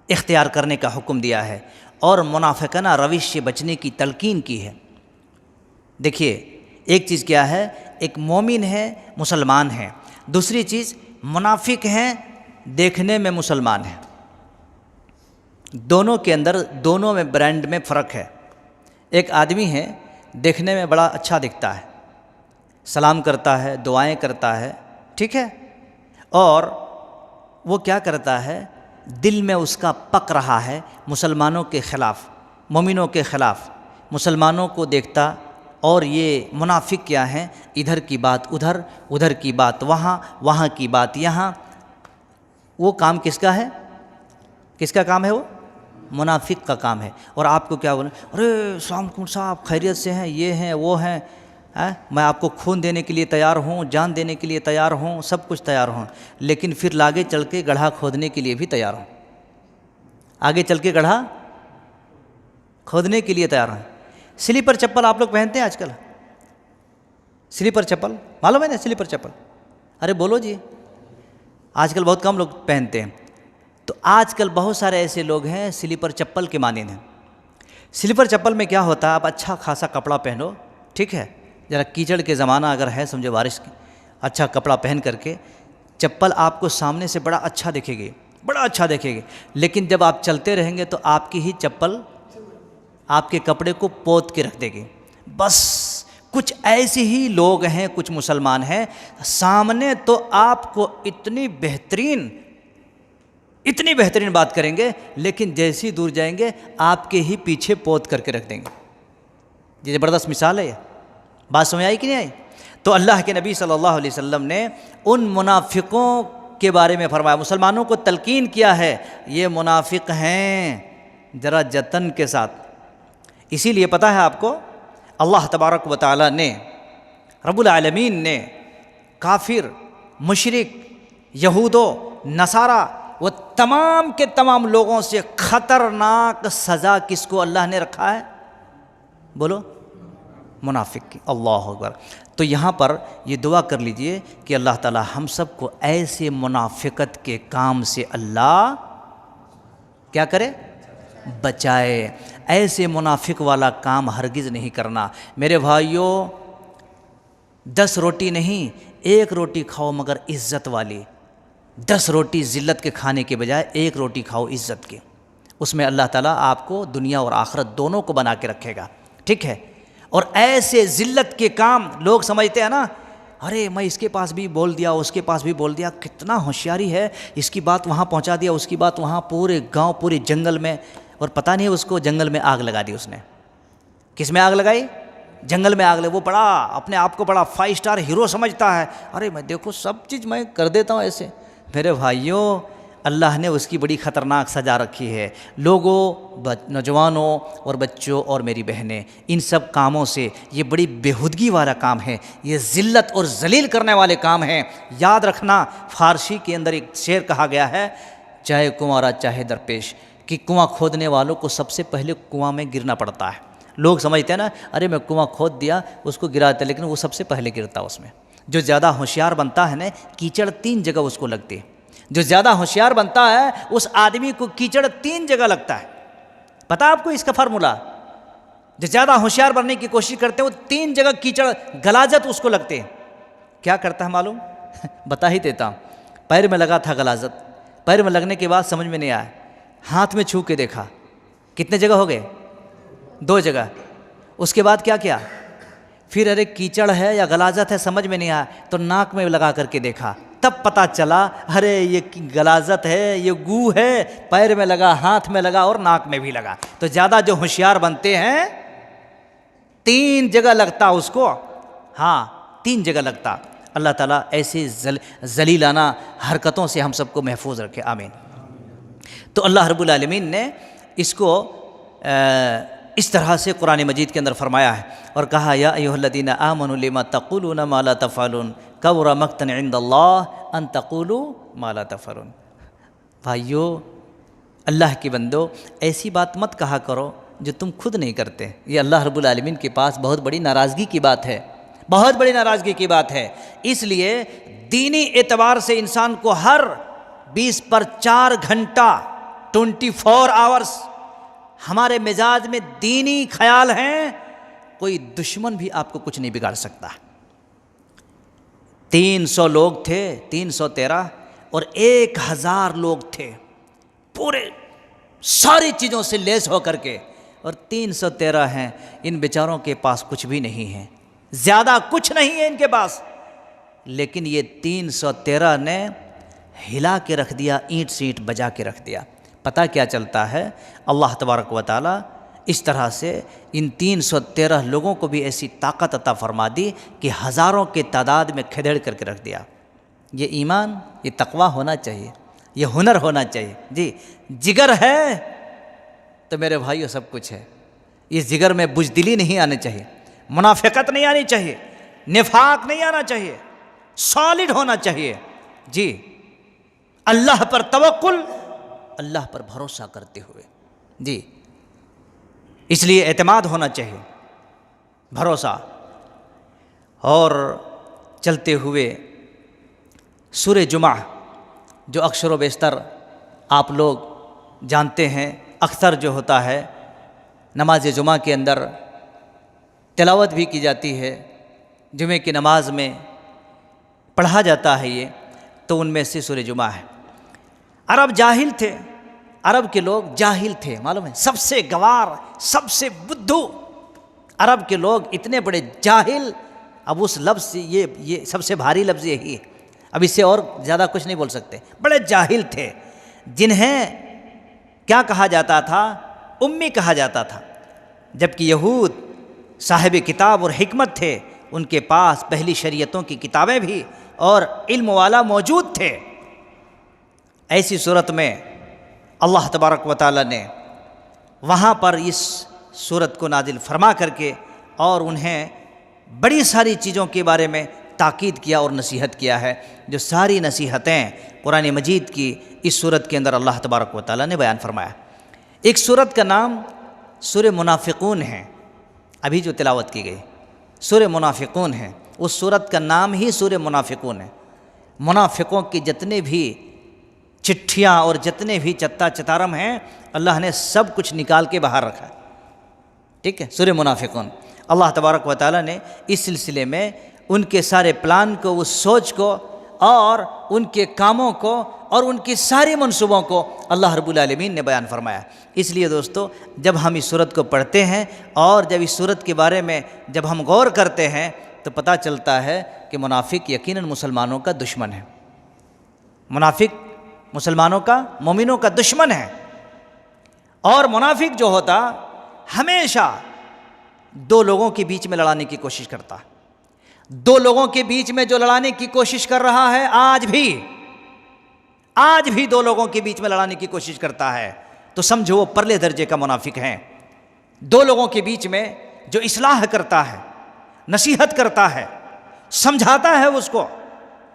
اختیار کرنے کا حکم دیا ہے اور منافقانہ روش سے بچنے کی تلقین کی ہے۔ دیکھیے، ایک چیز کیا ہے، ایک مومن ہے، مسلمان ہے، دوسری چیز منافق ہیں، دیکھنے میں مسلمان ہیں۔ دونوں کے اندر، دونوں میں برانڈ میں فرق ہے۔ ایک آدمی ہے، دیکھنے میں بڑا اچھا دکھتا ہے، سلام کرتا ہے، دعائیں کرتا ہے، ٹھیک ہے، اور وہ کیا کرتا ہے، دل میں اس کا پک رہا ہے مسلمانوں کے خلاف، مومنوں کے خلاف، مسلمانوں کو دیکھتا۔ اور یہ منافق کیا ہیں، ادھر کی بات ادھر، ادھر کی بات وہاں، وہاں کی بات یہاں۔ وہ کام کس کا ہے؟ کس کا کام ہے؟ وہ منافق کا کام ہے۔ اور آپ کو کیا بولیں، ارے السلام علیکم صاحب، خیریت سے ہیں، یہ ہیں وہ ہیں، میں آپ کو خون دینے کے لیے تیار ہوں، جان دینے کے لیے تیار ہوں، سب کچھ تیار ہوں، لیکن پھر آگے چل کے گڑھا کھودنے کے لیے بھی تیار ہوں، آگے چل کے گڑھا کھودنے کے لیے تیار ہوں۔ سلیپر چپل آپ لوگ پہنتے ہیں آج کل؟ سلیپر چپل معلوم ہے نا، سلیپر چپل؟ ارے بولو جی، آج کل بہت کم لوگ پہنتے ہیں۔ تو آج کل بہت سارے ایسے لوگ ہیں سلیپر چپل کے مانند ہیں۔ سلیپر چپل میں کیا ہوتا ہے، آپ اچھا خاصا کپڑا پہنو، ٹھیک ہے، ذرا کیچڑ کے زمانہ اگر ہے، سمجھو بارش کی، اچھا کپڑا پہن کر کے چپل آپ کو سامنے سے بڑا اچھا دکھے گی، بڑا اچھا دیکھے گی، لیکن جب آپ چلتے رہیں گے تو آپ کی ہی چپل آپ کے کپڑے کو پوت کے رکھ دے گی۔ بس کچھ ایسے ہی لوگ ہیں، کچھ مسلمان ہیں، سامنے تو آپ کو اتنی بہترین بات کریں گے، لیکن جیسی دور جائیں گے آپ کے ہی پیچھے پوت کر کے رکھ دیں گے۔ یہ زبردست مثال ہے، یہ بات سمجھ آئی کہ نہیں آئی؟ تو اللہ کے نبی صلی اللہ علیہ وسلم نے ان منافقوں کے بارے میں فرمایا، مسلمانوں کو تلقین کیا ہے، یہ منافق ہیں، ذرا جتن کے ساتھ۔ اسی لیے پتہ ہے آپ کو، اللہ تبارک و تعالیٰ نے، رب العالمین نے کافر، مشرک، یہود و نصارہ وہ تمام کے تمام لوگوں سے خطرناک سزا کس کو اللہ نے رکھا ہے؟ بولو، منافق کی۔ اللہ اکبر۔ تو یہاں پر یہ دعا کر لیجئے کہ اللہ تعالی ہم سب کو ایسے منافقت کے کام سے اللہ کیا کرے؟ بچائے۔ ایسے منافق والا کام ہرگز نہیں کرنا میرے بھائیوں۔ 10 روٹی نہیں، 1 روٹی کھاؤ مگر عزت والی۔ 10 روٹی ذلت کے کھانے کے بجائے 1 روٹی کھاؤ عزت کی، اس میں اللہ تعالیٰ آپ کو دنیا اور آخرت دونوں کو بنا کے رکھے گا، ٹھیک ہے؟ اور ایسے ذلت کے کام لوگ سمجھتے ہیں نا، ارے میں اس کے پاس بھی بول دیا، اس کے پاس بھی بول دیا، کتنا ہوشیاری ہے، اس کی بات وہاں پہنچا دیا، اس کی بات وہاں، پورے گاؤں پورے جنگل میں، اور پتہ نہیں اس کو جنگل میں آگ لگا دی اس نے۔ کس میں آگ لگائی؟ جنگل میں آگ لگائی۔ وہ بڑا اپنے آپ کو بڑا 5 اسٹار ہیرو سمجھتا ہے، ارے میں دیکھو سب چیز میں کر دیتا ہوں ایسے۔ میرے بھائیوں، اللہ نے اس کی بڑی خطرناک سزا رکھی ہے۔ لوگوں، نوجوانوں اور بچوں اور میری بہنیں، ان سب کاموں سے، یہ بڑی بےہودگی والا کام ہے، یہ ذلت اور ذلیل کرنے والے کام ہیں۔ یاد رکھنا، فارسی کے اندر ایک شعر کہا گیا ہے، چاہے کنوارا چاہے درپیش، کہ کنواں کھودنے والوں کو سب سے پہلے کنواں میں گرنا پڑتا ہے۔ لوگ سمجھتے ہیں نا، ارے میں کنواں کھود دیا، اس کو گرا دیا، لیکن وہ سب سے پہلے گرتا اس میں۔ جو زیادہ ہوشیار بنتا ہے نا، کیچڑ 3 جگہ اس کو لگتی ہے۔ جو زیادہ ہوشیار بنتا ہے اس آدمی کو کیچڑ 3 جگہ لگتا ہے۔ پتہ آپ کو اس کا فارمولا؟ جو زیادہ ہوشیار بننے کی کوشش کرتے ہیں وہ 3 جگہ کیچڑ، غلاظت اس کو لگتے ہیں۔ کیا کرتا ہے معلوم؟ بتا ہی دیتا ہوں۔ پیر میں لگا تھا غلاظت، پیر میں لگنے کے بعد سمجھ میں نہیں آیا، ہاتھ میں چھو کے دیکھا، کتنے جگہ ہو گئے؟ 2 جگہ۔ اس کے بعد کیا کیا؟ پھر ارے کیچڑ ہے یا غلاظت ہے سمجھ میں نہیں آیا، تو ناک میں لگا کر کے دیکھا، تب پتہ چلا ارے یہ غلاظت ہے، یہ گو ہے، پیر میں لگا، ہاتھ میں لگا اور ناک میں بھی لگا۔ تو زیادہ جو ہوشیار بنتے ہیں 3 جگہ لگتا اس کو، ہاں 3 جگہ لگتا۔ اللہ تعالیٰ ایسی ذلیلانہ حرکتوں سے ہم سب کو محفوظ رکھے، آمین۔ تو اللہ رب العالمین نے اس کو اس طرح سے قرآن مجید کے اندر فرمایا ہے اور کہا، یا ایھا الذین آمنوا لما تقولون ما لا تفعلون کبر مقتا عند اللہ ان تقولوا ما لا تفعلون۔ بھائیو، اللہ کے بندو، ایسی بات مت کہا کرو جو تم خود نہیں کرتے۔ یہ اللہ رب العالمین کے پاس بہت بڑی ناراضگی کی بات ہے، بہت بڑی ناراضگی کی بات ہے۔ اس لیے دینی اعتبار سے انسان کو ہر 20 پر 4 گھنٹہ 24 آورس ہمارے مزاج میں دینی خیال ہیں، کوئی دشمن بھی آپ کو کچھ نہیں بگاڑ سکتا۔ 300 لوگ تھے، 313 اور 1000 لوگ تھے، پورے ساری چیزوں سے لیس ہو کر کے، اور 313 ہیں۔ ان بیچاروں کے پاس کچھ بھی نہیں ہے، زیادہ کچھ نہیں ہے ان کے پاس، لیکن یہ 313 نے ہلا کے رکھ دیا، اینٹ سے اینٹ بجا کے رکھ دیا۔ پتہ کیا چلتا ہے؟ اللہ تبارک و تعالیٰ اس طرح سے ان 313 لوگوں کو بھی ایسی طاقت عطا فرما دی کہ ہزاروں کے تعداد میں کھدیڑ کر کے رکھ دیا۔ یہ ایمان، یہ تقویٰ ہونا چاہیے، یہ ہنر ہونا چاہیے۔ جی، جگر ہے تو میرے بھائیو سب کچھ ہے۔ اس جگر میں بزدلی نہیں آنی چاہیے، منافقت نہیں آنی چاہیے، نفاق نہیں آنا چاہیے، سالڈ ہونا چاہیے۔ جی، اللہ پر توکل، اللہ پر بھروسہ کرتے ہوئے، جی، اس لیے اعتماد ہونا چاہیے، بھروسہ۔ اور چلتے ہوئے سورہ جمعہ جو اکثر و بیشتر آپ لوگ جانتے ہیں، اکثر جو ہوتا ہے نماز جمعہ کے اندر تلاوت بھی کی جاتی ہے، جمعہ کی نماز میں پڑھا جاتا ہے، یہ تو ان میں سے سورہ جمعہ ہے۔ عرب جاہل تھے، عرب کے لوگ جاہل تھے، معلوم ہے، سب سے گوار، سب سے بدھو عرب کے لوگ اتنے بڑے جاہل۔ اب اس لفظ سے یہ سب سے بھاری لفظ یہی ہے، اب اس سے اور زیادہ کچھ نہیں بول سکتے۔ بڑے جاہل تھے، جنہیں کیا کہا جاتا تھا؟ امی کہا جاتا تھا، جبکہ یہود صاحب کتاب اور حکمت تھے، ان کے پاس پہلی شریعتوں کی کتابیں بھی اور علم والا موجود تھے۔ ایسی صورت میں اللہ تبارک و تعالیٰ نے وہاں پر اس صورت کو نازل فرما کر کے اور انہیں بڑی ساری چیزوں کے بارے میں تاکید کیا اور نصیحت کیا ہے، جو ساری نصیحتیں قرآن مجید کی اس صورت کے اندر اللہ تبارک و تعالیٰ نے بیان فرمایا۔ ایک صورت کا نام سورہ منافقون ہے، ابھی جو تلاوت کی گئی سورہ منافقون ہے، اس صورت کا نام ہی سورہ منافقون ہے۔ منافقوں کی جتنے بھی چٹھیاں اور جتنے بھی چتا چتارم ہیں اللہ نے سب کچھ نکال کے باہر رکھا ہے، ٹھیک ہے۔ سورہ منافقون، اللہ تبارک و تعالیٰ نے اس سلسلے میں ان کے سارے پلان کو، اس سوچ کو اور ان کے کاموں کو اور ان کی ساری منصوبوں کو اللہ رب العالمین نے بیان فرمایا۔ اس لیے دوستو، جب ہم اس صورت کو پڑھتے ہیں اور جب اس صورت کے بارے میں جب ہم غور کرتے ہیں تو پتہ چلتا ہے کہ منافق یقیناً مسلمانوں کا دشمن ہے۔ منافق مسلمانوں کا، مومنوں کا دشمن ہے، اور منافق جو ہوتا ہمیشہ دو لوگوں کے بیچ میں لڑانے کی کوشش کرتا ہے۔ دو لوگوں کے بیچ میں جو لڑانے کی کوشش کر رہا ہے آج بھی دو لوگوں کے بیچ میں لڑانے کی کوشش کرتا ہے، تو سمجھو وہ پرلے درجے کا منافق ہے۔ دو لوگوں کے بیچ میں جو اصلاح کرتا ہے، نصیحت کرتا ہے، سمجھاتا ہے اس کو،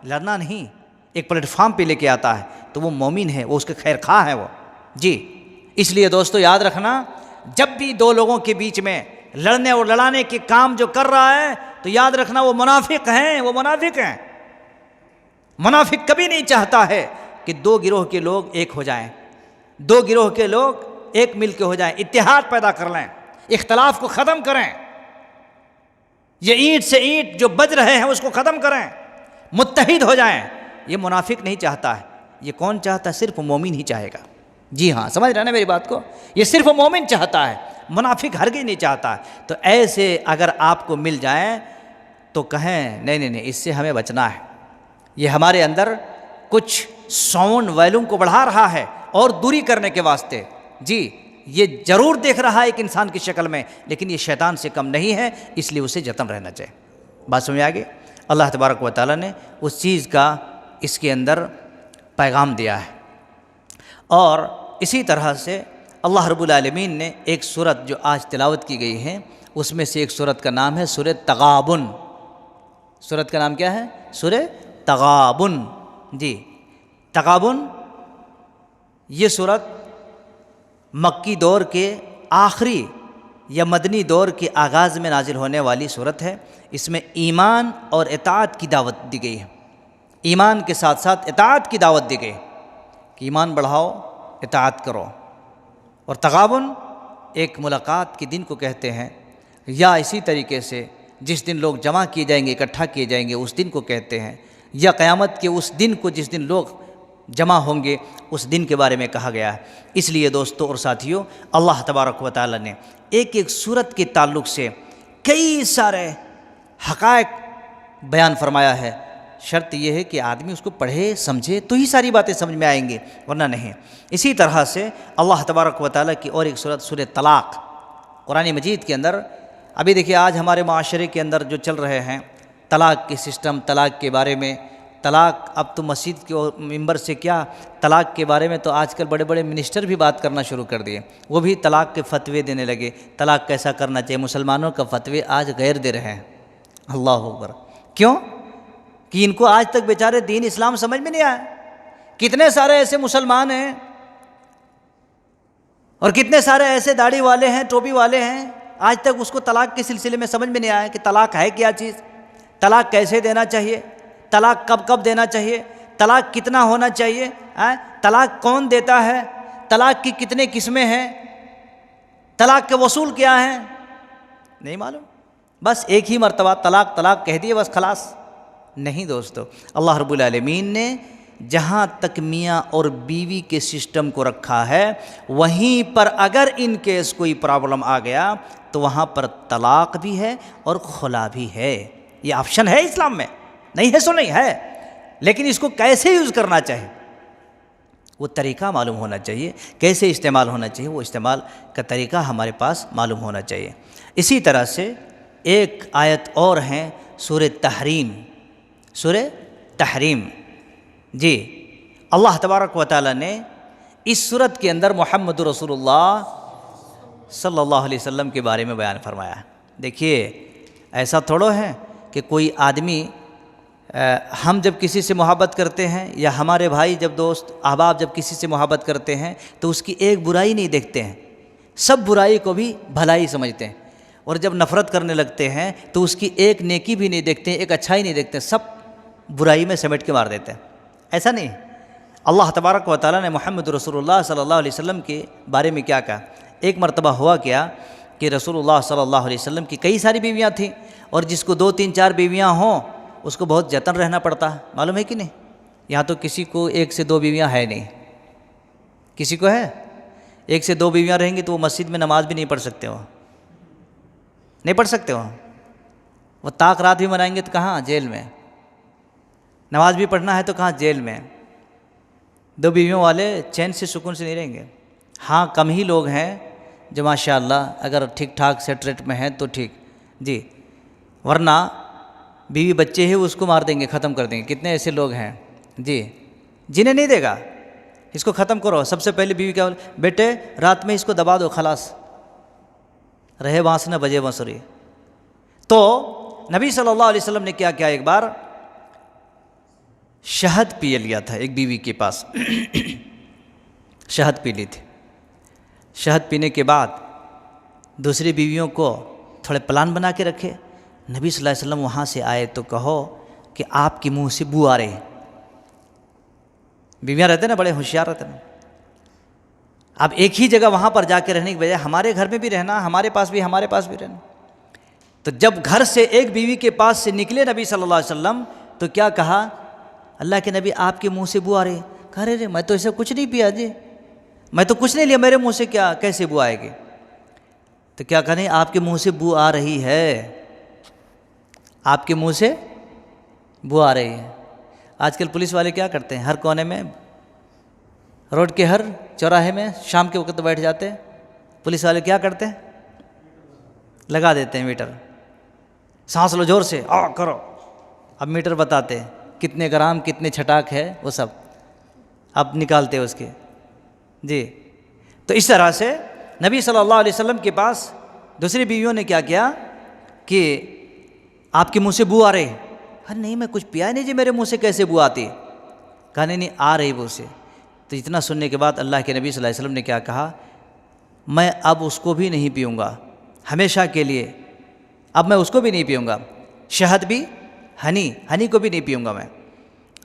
لڑنا نہیں، ایک پلیٹ فارم پہ لے کے آتا ہے، تو وہ مومن ہے، وہ اس کے خیر خواہ ہے وہ جی۔ اس لیے دوستو یاد رکھنا، جب بھی دو لوگوں کے بیچ میں لڑنے اور لڑانے کے کام جو کر رہا ہے تو یاد رکھنا وہ منافق ہیں، وہ منافق ہیں۔ منافق کبھی نہیں چاہتا ہے کہ دو گروہ کے لوگ ایک ہو جائیں، دو گروہ کے لوگ ایک مل کے ہو جائیں، اتحاد پیدا کر لیں، اختلاف کو ختم کریں، یہ اینٹ سے اینٹ جو بج رہے ہیں اس کو ختم کریں، متحد ہو جائیں۔ یہ منافق نہیں چاہتا ہے، یہ کون چاہتا ہے؟ صرف مومن ہی چاہے گا۔ جی ہاں، سمجھ رہے ہیں نا میری بات کو؟ یہ صرف مومن چاہتا ہے، منافق ہرگز نہیں چاہتا ہے۔ تو ایسے اگر آپ کو مل جائیں تو کہیں نہیں، اس سے ہمیں بچنا ہے، یہ ہمارے اندر کچھ ساؤنڈ ویلیوم کو بڑھا رہا ہے اور دوری کرنے کے واسطے، جی یہ ضرور دیکھ رہا ہے ایک انسان کی شکل میں، لیکن یہ شیطان سے کم نہیں ہے، اس لیے اسے جتن رہنا چاہیے۔ بات سمجھ آگے؟ اللہ تبارک و تعالیٰ نے اس چیز کا اس کے اندر پیغام دیا ہے۔ اور اسی طرح سے اللہ رب العالمین نے ایک سورت جو آج تلاوت کی گئی ہے، اس میں سے ایک سورت کا نام ہے سورہ تغابن۔ سورت کا نام کیا ہے؟ سورہ تغابن۔ جی، تغابن یہ سورت مکی دور کے آخری یا مدنی دور کے آغاز میں نازل ہونے والی سورت ہے۔ اس میں ایمان اور اطاعت کی دعوت دی گئی ہے، ایمان کے ساتھ ساتھ اطاعت کی دعوت دی گئی کہ ایمان بڑھاؤ، اطاعت کرو۔ اور تغابن ایک ملاقات کے دن کو کہتے ہیں، یا اسی طریقے سے جس دن لوگ جمع کیے جائیں گے، اکٹھا کیے جائیں گے، اس دن کو کہتے ہیں، یا قیامت کے اس دن کو جس دن لوگ جمع ہوں گے، اس دن کے بارے میں کہا گیا ہے۔ اس لیے دوستو اور ساتھیوں، اللہ تبارک و تعالیٰ نے ایک ایک سورت کے تعلق سے کئی سارے حقائق بیان فرمایا ہے۔ شرط یہ ہے کہ آدمی اس کو پڑھے سمجھے تو ہی ساری باتیں سمجھ میں آئیں گی، ورنہ نہیں۔ اسی طرح سے اللہ تبارک و تعالیٰ کی اور ایک سورت سورہ طلاق قرآن مجید کے اندر، ابھی دیکھیے آج ہمارے معاشرے کے اندر جو چل رہے ہیں طلاق کے سسٹم، طلاق کے بارے میں، طلاق اب تو مسجد کے ممبر سے کیا، طلاق کے بارے میں تو آج کل بڑے بڑے منسٹر بھی بات کرنا شروع کر دیے، وہ بھی طلاق کے فتوے دینے لگے، طلاق کیسا کرنا چاہیے۔ مسلمانوں کا فتوے آج غیر دے رہے ہیں، اللہ اکبر۔ کیوں؟ کہ ان کو آج تک بیچارے دین اسلام سمجھ میں نہیں آیا۔ کتنے سارے ایسے مسلمان ہیں اور کتنے سارے ایسے داڑھی والے ہیں، ٹوپی والے ہیں، آج تک اس کو طلاق کے سلسلے میں سمجھ میں نہیں آیا کہ طلاق ہے کیا چیز، طلاق کیسے دینا چاہیے، طلاق کب کب دینا چاہیے، طلاق کتنا ہونا چاہیے، طلاق کون دیتا ہے، طلاق کی کتنے قسمیں ہیں، طلاق کے وصول کیا ہیں، نہیں معلوم۔ بس ایک ہی مرتبہ طلاق طلاق کہہ دیے بس خلاص، نہیں دوستو۔ اللہ رب العالمین نے جہاں تک میاں اور بیوی کے سسٹم کو رکھا ہے، وہیں پر اگر ان کیس کوئی پرابلم آ گیا تو وہاں پر طلاق بھی ہے اور خلا بھی ہے۔ یہ آپشن ہے اسلام میں، نہیں ہے سو نہیں ہے، لیکن اس کو کیسے یوز کرنا چاہیے، وہ طریقہ معلوم ہونا چاہیے، کیسے استعمال ہونا چاہیے، وہ استعمال کا طریقہ ہمارے پاس معلوم ہونا چاہیے۔ اسی طرح سے ایک آیت اور ہیں سورہ تحریم، سورہ تحریم۔ جی اللہ تبارک و تعالیٰ نے اس سورت کے اندر محمد رسول اللہ صلی اللہ علیہ وسلم کے بارے میں بیان فرمایا ہے۔ دیکھیے ایسا تھوڑا ہے کہ کوئی آدمی، ہم جب کسی سے محبت کرتے ہیں یا ہمارے بھائی جب دوست احباب جب کسی سے محبت کرتے ہیں تو اس کی ایک برائی نہیں دیکھتے ہیں، سب برائی کو بھی بھلائی سمجھتے ہیں، اور جب نفرت کرنے لگتے ہیں تو اس کی ایک نیکی بھی نہیں دیکھتے ہیں، ایک اچھائی نہیں دیکھتے ہیں، سب برائی میں سمیٹ کے مار دیتے ہیں۔ ایسا نہیں، اللہ تبارک و تعالیٰ نے محمد رسول اللہ صلی اللہ علیہ وسلم کے بارے میں کیا کہا؟ ایک مرتبہ ہوا کیا کہ رسول اللہ صلی اللہ علیہ وسلم کی کئی ساری بیویاں تھیں، اور جس کو 2 3 4 بیویاں ہوں اس کو بہت جتن رہنا پڑتا ہے، معلوم ہے کہ نہیں؟ یہاں تو کسی کو 1 سے 2 بیویاں ہے نہیں، کسی کو ہے 1 سے 2 بیویاں رہیں گی تو وہ مسجد میں نماز بھی نہیں پڑھ سکتے، وہ نہیں پڑھ سکتے، وہ طاق رات بھی منائیں گے تو کہاں؟ جیل میں۔ نماز بھی پڑھنا ہے تو کہاں؟ جیل میں۔ 2 بیویوں والے چین سے سکون سے نہیں رہیں گے۔ ہاں کم ہی لوگ ہیں جو ماشاءاللہ اگر ٹھیک ٹھاک سیٹ ریٹ میں ہیں تو ٹھیک، جی، ورنہ بیوی بچے ہی اس کو مار دیں گے، ختم کر دیں گے۔ کتنے ایسے لوگ ہیں جی جنہیں نہیں دے گا، اس کو ختم کرو۔ سب سے پہلے بیوی کیا بولے؟ بیٹے رات میں اس کو دبا دو، خلاص، رہے بانس نہ بجے بانسری۔ تو نبی صلی اللہ علیہ وسلم نے کیا کیا، ایک بار شہد پی لیا تھا ایک بیوی کے پاس، شہد پی لی تھی۔ شہد پینے کے بعد دوسری بیویوں کو تھوڑے پلان بنا کے رکھے۔ نبی صلی اللہ علیہ وسلم وہاں سے آئے تو کہو کہ آپ کے منہ سے بو آ رہی ہے۔ بیویاں رہتے نا بڑے ہوشیار رہتے نا، اب ایک ہی جگہ وہاں پر جا کے رہنے کی بجائے ہمارے گھر میں بھی رہنا، ہمارے پاس بھی رہنا۔ تو جب گھر سے ایک بیوی کے پاس سے نکلے نبی صلی اللہ علیہ وسلم تو کیا کہا؟ اللہ کے نبی آپ کے منہ سے بو آ رہی ہے۔ کہہ رہے میں تو ایسا کچھ نہیں پیا جی، میں تو کچھ نہیں لیا، میرے منہ سے کیسے بو آئے گی؟ تو کیا کہنے؟ آپ کے منہ سے بو آ رہی ہے، آپ کے منہ سے بو آ رہی ہے۔ آج کل پولیس والے کیا کرتے ہیں؟ ہر کونے میں، روڈ کے ہر چوراہے میں شام کے وقت بیٹھ جاتے ہیں، پولیس والے کیا کرتے ہیں؟ لگا دیتے ہیں میٹر، سانس لو زور سے، کرو، اب میٹر بتاتے ہیں کتنے گرام کتنے چھٹاک ہے، وہ سب اب نکالتے اس کے۔ جی تو اس طرح سے نبی صلی اللہ علیہ وسلم کے پاس دوسری بیویوں نے کیا کیا کہ آپ کے منہ سے بو آ رہی ہے۔ ارے نہیں میں کچھ پیا نہیں جی، میرے منہ سے کیسے بو آتی؟ کہا نہیں آ رہی بو سے۔ تو اتنا سننے کے بعد اللہ کے نبی صلی اللہ علیہ وسلم نے کیا کہا؟ میں اب اس کو بھی نہیں پیوں گا ہمیشہ کے لیے، اب میں اس کو بھی نہیں پیوں گا، شہد بھی، ہنی کو بھی نہیں پیوں گا میں۔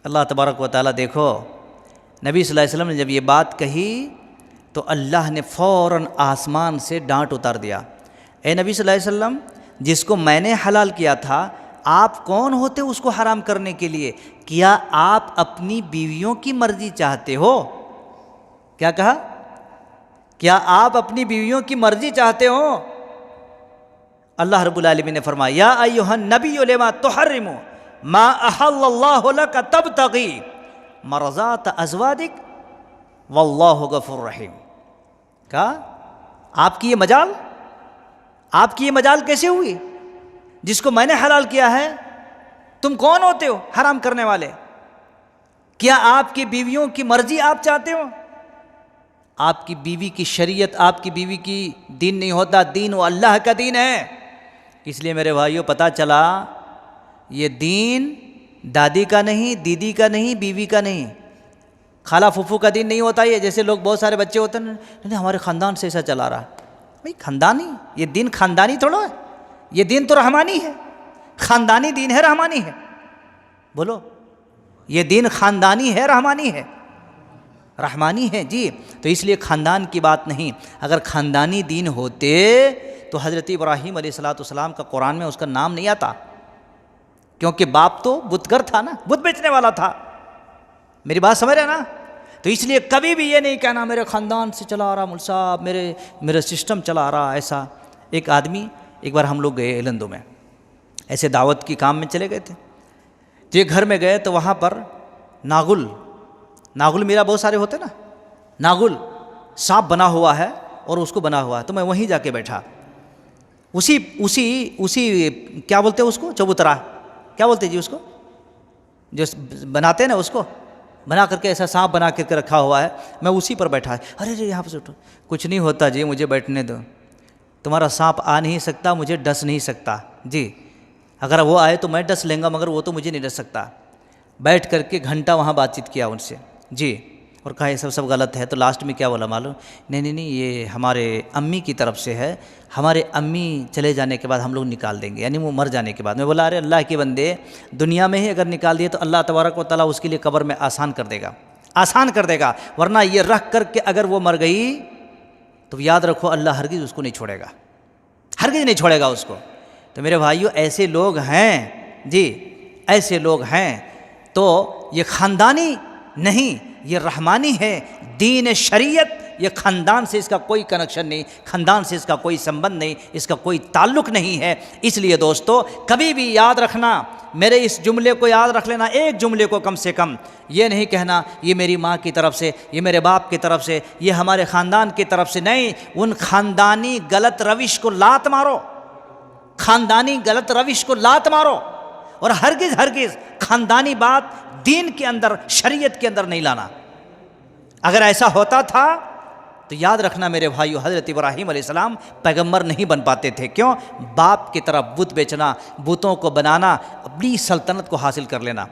اللہ تبارک و تعالیٰ دیکھو، نبی صلی اللہ علیہ وسلم نے جب یہ بات کہی تو اللہ نے فوراً آسمان سے ڈانٹ اتار دیا، اے نبی صلی اللہ علیہ وسلم، جس کو میں نے حلال کیا تھا آپ کون ہوتے اس کو حرام کرنے کے لیے؟ کیا آپ اپنی بیویوں کی مرضی چاہتے ہو؟ کیا کہا؟ کیا آپ اپنی بیویوں کی مرضی چاہتے ہو؟ اللہ رب العالمین نے فرمایا یا ایھا النبی لما تحرم ما احل اللہ لک تبتغی مرضات ازواجک واللہ غفور رحیم۔ کہا آپ کی یہ مجال کیسے ہوئی؟ جس کو میں نے حلال کیا ہے تم کون ہوتے ہو حرام کرنے والے؟ کیا آپ کی بیویوں کی مرضی آپ چاہتے ہو؟ آپ کی بیوی کی شریعت، آپ کی بیوی کی دین نہیں ہوتا، دین وہ اللہ کا دین ہے۔ اس لیے میرے بھائیوں پتہ چلا یہ دین دادی کا نہیں، دیدی کا نہیں، بیوی کا نہیں، خالہ پھوپھو کا دین نہیں ہوتا۔ یہ جیسے لوگ بہت سارے بچے ہوتے ہیں نہیں ہمارے خاندان سے ایسا چلا رہا، بھائی خاندانی، یہ دین خاندانی تھوڑا ہے، یہ دین تو رحمانی ہے، خاندانی دین ہے رحمانی ہے؟ بولو، یہ دین خاندانی ہے رحمانی ہے؟ رحمانی ہے جی۔ تو اس لیے خاندان کی بات نہیں، اگر خاندانی دین ہوتے تو حضرت ابراہیم علیہ السلام کا قرآن میں اس کا نام نہیں آتا، کیونکہ باپ تو بتگر تھا نا، بت بیچنے والا تھا۔ میری بات سمجھ رہے نا؟ تو اس لیے کبھی بھی یہ نہیں کہنا میرے خاندان سے چلا آ رہا مول صاحب، میرے سسٹم چلا آ رہا ایسا۔ ایک آدمی، ایک بار ہم لوگ گئے الندو میں، ایسے دعوت کی کام میں چلے گئے تھے، تو گھر میں گئے تو وہاں پر ناگل میرا بہت سارے ہوتے نا، ناگل سانپ بنا ہوا ہے اور اس کو بنا ہوا ہے، تو میں وہیں جا کے بیٹھا، اسی کیا بولتے ہیں اس کو، چبوترا، کیا بولتے ہیں جی اس کو، جو بناتے ہیں نا، اس کو بنا کر کے ایسا سانپ بنا کر کے رکھا ہوا ہے، میں اسی پر بیٹھا ہے، ارے جی یہاں پہ اٹھو، کچھ نہیں ہوتا جی، مجھے بیٹھنے دو، تمہارا سانپ آ نہیں سکتا، مجھے ڈس نہیں سکتا جی، اگر وہ آئے تو میں ڈس لیں گا مگر وہ تو مجھے نہیں ڈس سکتا۔ بیٹھ کر کے گھنٹہ وہاں بات چیت کیا ان سے جی، اور کہا یہ سب غلط ہے، تو لاسٹ میں کیا بولا معلوم، نہیں یہ ہمارے امی کی طرف سے ہے، ہمارے امی چلے جانے کے بعد ہم لوگ نکال دیں گے، یعنی وہ مر جانے کے بعد۔ میں بولا ارے اللہ کے بندے، دنیا میں ہی اگر نکال دیے تو اللہ تبارک و تعالیٰ اس کے لیے قبر میں آسان کر دے گا، آسان کر دے گا، ورنہ یہ رکھ کر کے اگر وہ مر گئی تو یاد رکھو اللہ ہرگز اس کو نہیں چھوڑے گا، ہرگز نہیں چھوڑے گا اس کو۔ تو میرے بھائیو ایسے لوگ ہیں جی، ایسے لوگ ہیں، تو یہ خاندانی نہیں، یہ رحمانی ہے، دین شریعت، یہ خاندان سے اس کا کوئی کنیکشن نہیں، خاندان سے اس کا کوئی سمبند نہیں، اس کا کوئی تعلق نہیں ہے۔ اس لیے دوستو کبھی بھی یاد رکھنا، میرے اس جملے کو یاد رکھ لینا، ایک جملے کو کم سے کم، یہ نہیں کہنا یہ میری ماں کی طرف سے، یہ میرے باپ کی طرف سے، یہ ہمارے خاندان کی طرف سے، نہیں، ان خاندانی غلط روش کو لات مارو، خاندانی غلط روش کو لات مارو، اور ہرگز خاندانی بات دین کے اندر، شریعت کے اندر نہیں لانا۔ اگر ایسا ہوتا تھا تو یاد رکھنا میرے بھائیو، حضرت ابراہیم علیہ السلام پیغمبر نہیں بن پاتے تھے۔ کیوں؟ باپ کی طرف بت بیچنا، بتوں کو بنانا، اپنی سلطنت کو حاصل کر لینا۔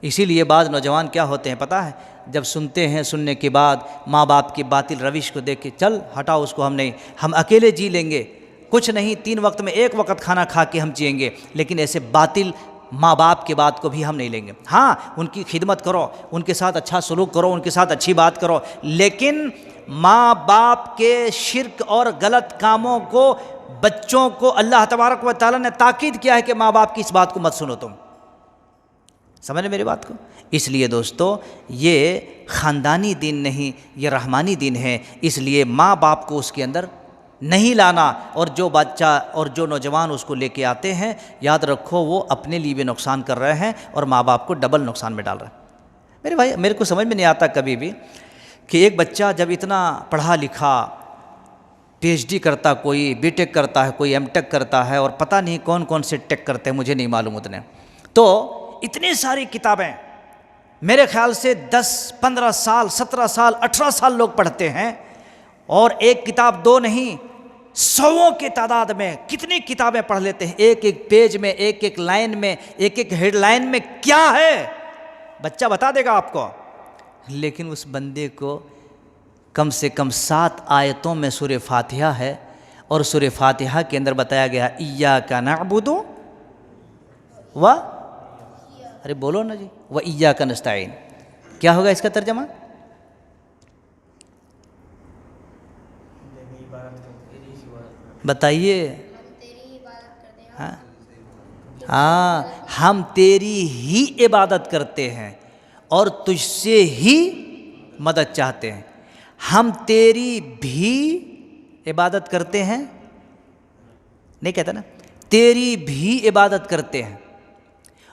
اسی لیے بعض نوجوان کیا ہوتے ہیں پتہ ہے، جب سنتے ہیں، سننے کے بعد ماں باپ کی باطل روش کو دیکھ کے چل ہٹاؤ اس کو، ہم اکیلے جی لیں گے، کچھ نہیں 3 وقت میں 1 وقت کھانا کھا کے ہم جئیں گے، لیکن ایسے باطل ماں باپ کی بات کو بھی ہم نہیں لیں گے۔ ہاں ان کی خدمت کرو، ان کے ساتھ اچھا سلوک کرو، ان کے ساتھ اچھی بات کرو، لیکن ماں باپ کے شرک اور غلط کاموں کو، بچوں کو اللہ تبارک و تعالیٰ نے تاکید کیا ہے کہ ماں باپ کی اس بات کو مت سنو تم، سمجھ رہے میری بات کو؟ اس لیے دوستو یہ خاندانی دین نہیں، یہ رحمانی دین ہے، اس لیے ماں باپ کو اس کے اندر نہیں لانا، اور جو بچہ اور جو نوجوان اس کو لے کے آتے ہیں، یاد رکھو وہ اپنے لیے بھی نقصان کر رہے ہیں اور ماں باپ کو ڈبل نقصان میں ڈال رہے ہیں۔ میرے بھائی میرے کو سمجھ میں نہیں آتا کبھی بھی کہ ایک بچہ جب اتنا پڑھا لکھا، پی ایچ ڈی کرتا، کوئی بی ٹیک کرتا ہے، کوئی ایم ٹیک کرتا ہے، اور پتہ نہیں کون کون سے ٹیک کرتے ہیں، مجھے نہیں معلوم اتنے، تو اتنی ساری کتابیں میرے خیال سے 10 15 سال 17 سال 18 سال لوگ پڑھتے ہیں، اور ایک کتاب 2 نہیں، 100 کی تعداد میں کتنی کتابیں پڑھ لیتے ہیں، ایک ایک پیج میں، ایک ایک لائن میں، ایک ایک ہیڈ لائن میں کیا ہے بچہ بتا دے گا آپ کو، لیکن اس بندے کو کم سے کم 7 آیتوں میں سورہ فاتحہ ہے، اور سورہ فاتحہ کے اندر بتایا گیا ایاک نعبد و، ارے بولو نا جی، و ایاک نستعین، کیا ہوگا اس کا ترجمہ؟ بتائیے۔ ہاں ہم تیری ہی عبادت کرتے ہیں اور تجھ سے ہی مدد چاہتے ہیں، ہم تیری بھی عبادت کرتے ہیں، نہیں کہتا نا، تیری بھی عبادت کرتے ہیں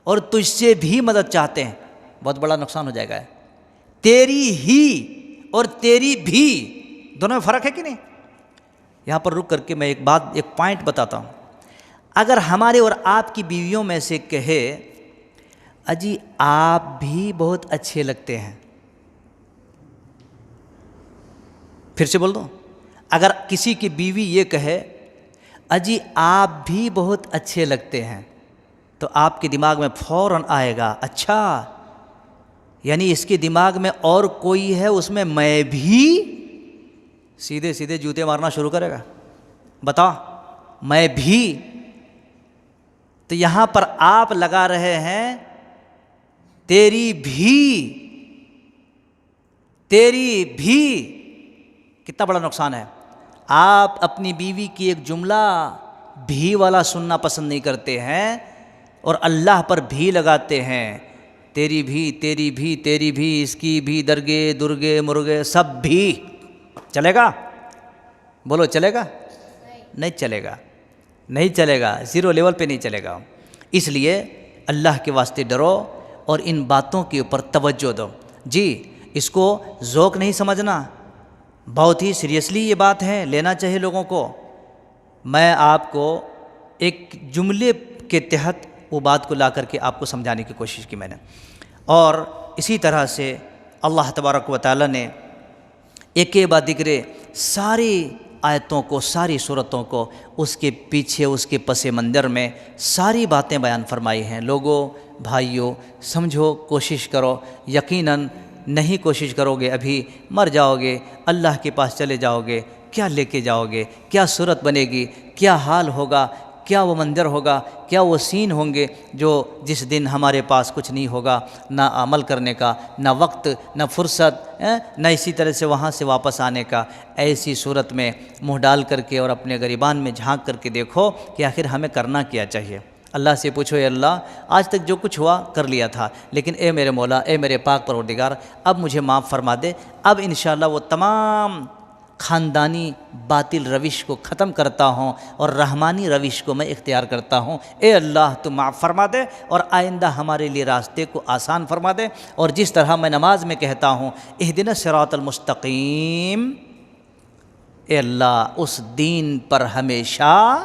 اور تجھ سے بھی مدد چاہتے ہیں، بہت بڑا نقصان ہو جائے گا۔ تیری ہی اور تیری بھی دونوں میں فرق ہے کہ نہیں؟ یہاں پر رک کر کے میں ایک پوائنٹ بتاتا ہوں۔ اگر ہمارے اور آپ کی بیویوں میں سے کہے اجی آپ بھی بہت اچھے لگتے ہیں، پھر سے بول دو، اگر کسی کی بیوی یہ کہے اجی آپ بھی بہت اچھے لگتے ہیں، تو آپ کے دماغ میں فوراً آئے گا اچھا، یعنی اس کے دماغ میں اور کوئی ہے، اس میں میں بھی، سیدھے سیدھے جوتے مارنا شروع کرے گا، بتا میں بھی۔ تو یہاں پر آپ لگا رہے ہیں تیری بھی، تیری بھی، کتنا بڑا نقصان ہے۔ آپ اپنی بیوی کی ایک جملہ بھی والا سننا پسند نہیں کرتے ہیں، اور اللہ پر بھی لگاتے ہیں، تیری بھی تیری بھی تیری بھی، اس کی بھی، درگے درگے مرغے سب بھی، چلے گا؟ بولو چلے گا؟ نہیں چلے گا، نہیں چلے گا، 0 لیول پہ نہیں چلے گا۔ اس لیے اللہ کے واسطے ڈرو اور ان باتوں کے اوپر توجہ دو جی، اس کو ذوق نہیں سمجھنا، بہت ہی سیریسلی یہ بات ہے، لینا چاہیے لوگوں کو۔ میں آپ کو ایک جملے کے تحت وہ بات کو لا کر کے آپ کو سمجھانے کی کوشش کی میں نے۔ اور اسی طرح سے اللہ تبارک و تعالیٰ نے ایک کے بعد دیگرے ساری آیتوں کو، ساری صورتوں کو، اس کے پیچھے، اس کے پس منظر میں ساری باتیں بیان فرمائی ہیں۔ لوگوں، بھائیوں، سمجھو، کوشش کرو، یقیناً نہیں کوشش کرو گے ابھی مر جاؤ گے، اللہ کے پاس چلے جاؤ گے، کیا لے کے جاؤ گے، کیا صورت بنے گی، کیا حال ہوگا، کیا وہ منظر ہوگا، کیا وہ سین ہوں گے جس دن ہمارے پاس کچھ نہیں ہوگا، نہ عمل کرنے کا، نہ وقت، نہ فرصت، نہ اسی طرح سے وہاں سے واپس آنے کا۔ ایسی صورت میں منہ ڈال کر کے اور اپنے گریبان میں جھانک کر کے دیکھو کہ آخر ہمیں کرنا کیا چاہیے۔ اللہ سے پوچھو، اے اللہ آج تک جو کچھ ہوا کر لیا تھا، لیکن اے میرے مولا، اے میرے پاک پروردگار، اب مجھے معاف فرما دے۔ اب انشاءاللہ وہ تمام خاندانی باطل روش کو ختم کرتا ہوں اور رحمانی روش کو میں اختیار کرتا ہوں۔ اے اللہ تو معاف فرما دے اور آئندہ ہمارے لیے راستے کو آسان فرما دے۔ اور جس طرح میں نماز میں کہتا ہوں اہدنا الصراط المستقیم، اے اللہ اس دین پر ہمیشہ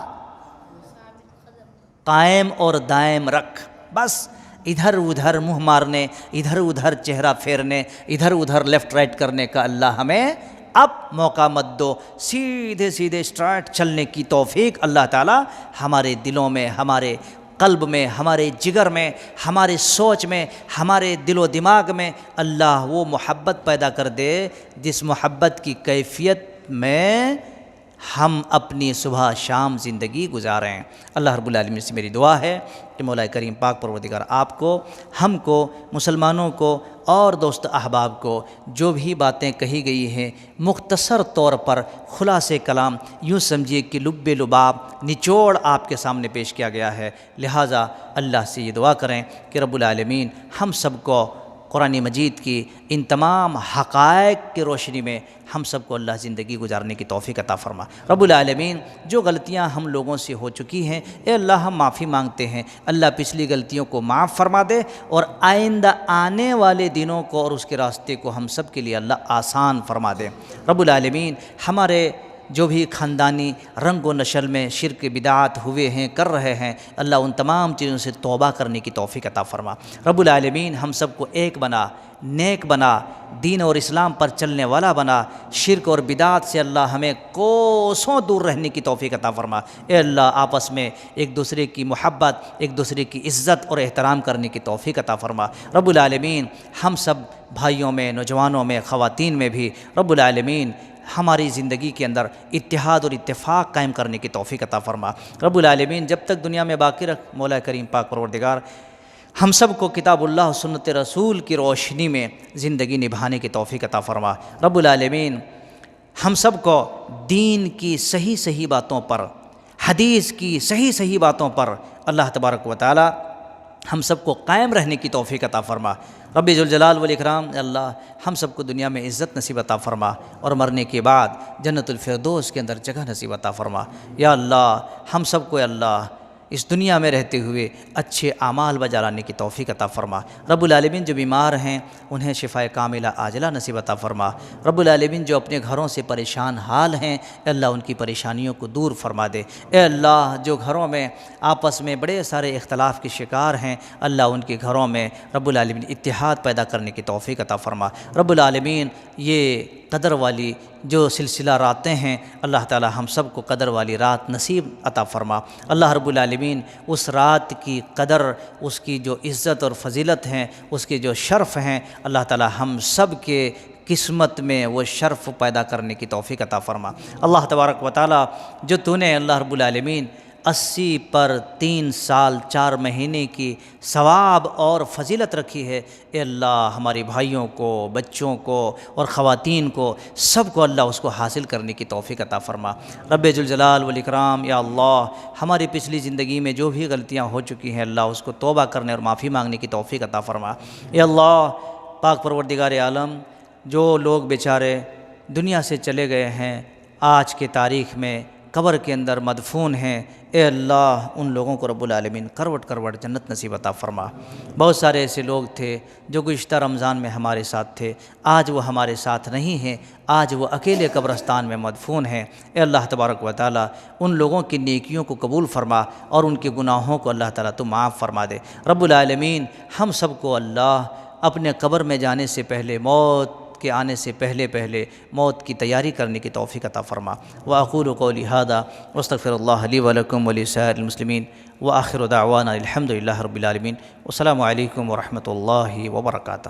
قائم اور دائم رکھ۔ بس ادھر ادھر منہ مارنے، ادھر ادھر چہرہ پھیرنے، ادھر ادھر لیفٹ رائٹ کرنے کا اللہ ہمیں اب موقع مت دو۔ سیدھے سیدھے اسٹرائٹ چلنے کی توفیق اللہ تعالی ہمارے دلوں میں، ہمارے قلب میں، ہمارے جگر میں، ہمارے سوچ میں، ہمارے دل و دماغ میں اللہ وہ محبت پیدا کر دے جس محبت کی کیفیت میں ہم اپنی صبح شام زندگی گزاریں۔ اللہ رب العالمین سے میری دعا ہے کہ مولا کریم پاک پروردگار آپ کو، ہم کو، مسلمانوں کو اور دوست احباب کو جو بھی باتیں کہی گئی ہیں مختصر طور پر خلاصے کلام، یوں سمجھیے کہ لب لباب، نچوڑ آپ کے سامنے پیش کیا گیا ہے۔ لہٰذا اللہ سے یہ دعا کریں کہ رب العالمین ہم سب کو قرآن مجید کی ان تمام حقائق کی روشنی میں ہم سب کو اللہ زندگی گزارنے کی توفیق عطا فرما۔ رب العالمین جو غلطیاں ہم لوگوں سے ہو چکی ہیں، اے اللہ ہم معافی مانگتے ہیں، اللہ پچھلی غلطیوں کو معاف فرما دے اور آئندہ آنے والے دنوں کو اور اس کے راستے کو ہم سب کے لیے اللہ آسان فرما دے۔ رب العالمین ہمارے جو بھی خاندانی رنگ و نسل میں شرک بدعات ہوئے ہیں، کر رہے ہیں، اللہ ان تمام چیزوں سے توبہ کرنے کی توفیق عطا فرما۔ رب العالمین ہم سب کو ایک بنا، نیک بنا، دین اور اسلام پر چلنے والا بنا، شرک اور بدعات سے اللہ ہمیں کوسوں دور رہنے کی توفیق عطا فرما۔ اے اللہ آپس میں ایک دوسرے کی محبت، ایک دوسرے کی عزت اور احترام کرنے کی توفیق عطا فرما۔ رب العالمین ہم سب بھائیوں میں، نوجوانوں میں، خواتین میں بھی رب العالمین ہماری زندگی کے اندر اتحاد اور اتفاق قائم کرنے کی توفیق عطا فرما۔ رب العالمین جب تک دنیا میں باقی رکھ مولا کریم پاک پروردگار ہم سب کو کتاب اللہ و سنت رسول کی روشنی میں زندگی نبھانے کی توفیق عطا فرما۔ رب العالمین ہم سب کو دین کی صحیح صحیح باتوں پر، حدیث کی صحیح صحیح باتوں پر اللہ تبارک و تعالی ہم سب کو قائم رہنے کی توفیق عطا فرما۔ رب ذوالجلال والاکرام اللہ ہم سب کو دنیا میں عزت نصیب عطا فرما اور مرنے کے بعد جنت الفردوس کے اندر جگہ نصیب عطا فرما۔ یا اللہ ہم سب کو اللہ اس دنیا میں رہتے ہوئے اچھے اعمال بجا لانے کی توفیق عطا فرما۔ رب العالمین جو بیمار ہیں انہیں شفائے کاملہ عاجلہ نصیب عطا فرما۔ رب العالمین جو اپنے گھروں سے پریشان حال ہیں اے اللہ ان کی پریشانیوں کو دور فرما دے۔ اے اللہ جو گھروں میں آپس میں بڑے سارے اختلاف کے شکار ہیں اللہ ان کے گھروں میں رب العالمین اتحاد پیدا کرنے کی توفیق عطا فرما۔ رب العالمین یہ قدر والی جو سلسلہ راتیں ہیں اللہ تعالی ہم سب کو قدر والی رات نصیب عطا فرما۔ اللہ رب العالمین اس رات کی قدر، اس کی جو عزت اور فضیلت ہیں، اس کے جو شرف ہیں اللہ تعالی ہم سب کے قسمت میں وہ شرف پیدا کرنے کی توفیق عطا فرما۔ اللہ تبارک و تعالی جو تو نے اللہ رب العالمین 80 پر 3 سال 4 مہینے کی ثواب اور فضیلت رکھی ہے اے اللہ ہمارے بھائیوں کو، بچوں کو اور خواتین کو سب کو اللہ اس کو حاصل کرنے کی توفیق عطا فرما۔ رب ذوالجلال والاکرام یا اللہ ہماری پچھلی زندگی میں جو بھی غلطیاں ہو چکی ہیں اللہ اس کو توبہ کرنے اور معافی مانگنے کی توفیق عطا فرما۔ اے اللہ پاک پروردگار عالم جو لوگ بیچارے دنیا سے چلے گئے ہیں آج کے تاریخ میں قبر کے اندر مدفون ہیں، اے اللہ ان لوگوں کو رب العالمین کروٹ کروٹ جنت نصیب عطا فرما۔ بہت سارے ایسے لوگ تھے جو گزشتہ رمضان میں ہمارے ساتھ تھے، آج وہ ہمارے ساتھ نہیں ہیں، آج وہ اکیلے قبرستان میں مدفون ہیں۔ اے اللہ تبارک و تعالیٰ ان لوگوں کی نیکیوں کو قبول فرما اور ان کے گناہوں کو اللہ تعالیٰ تو معاف فرما دے۔ رب العالمین ہم سب کو اللہ اپنے قبر میں جانے سے پہلے، موت کے آنے سے پہلے موت کی تیاری کرنے کی توفیق عطا فرما۔ وأقول قولی ھذا واستغفر اللہ لی ولکم ولسائر المسلمین وآخر دعوانا الحمد للہ رب العالمین۔ والسلام علیکم ورحمۃ اللہ وبرکاتہ۔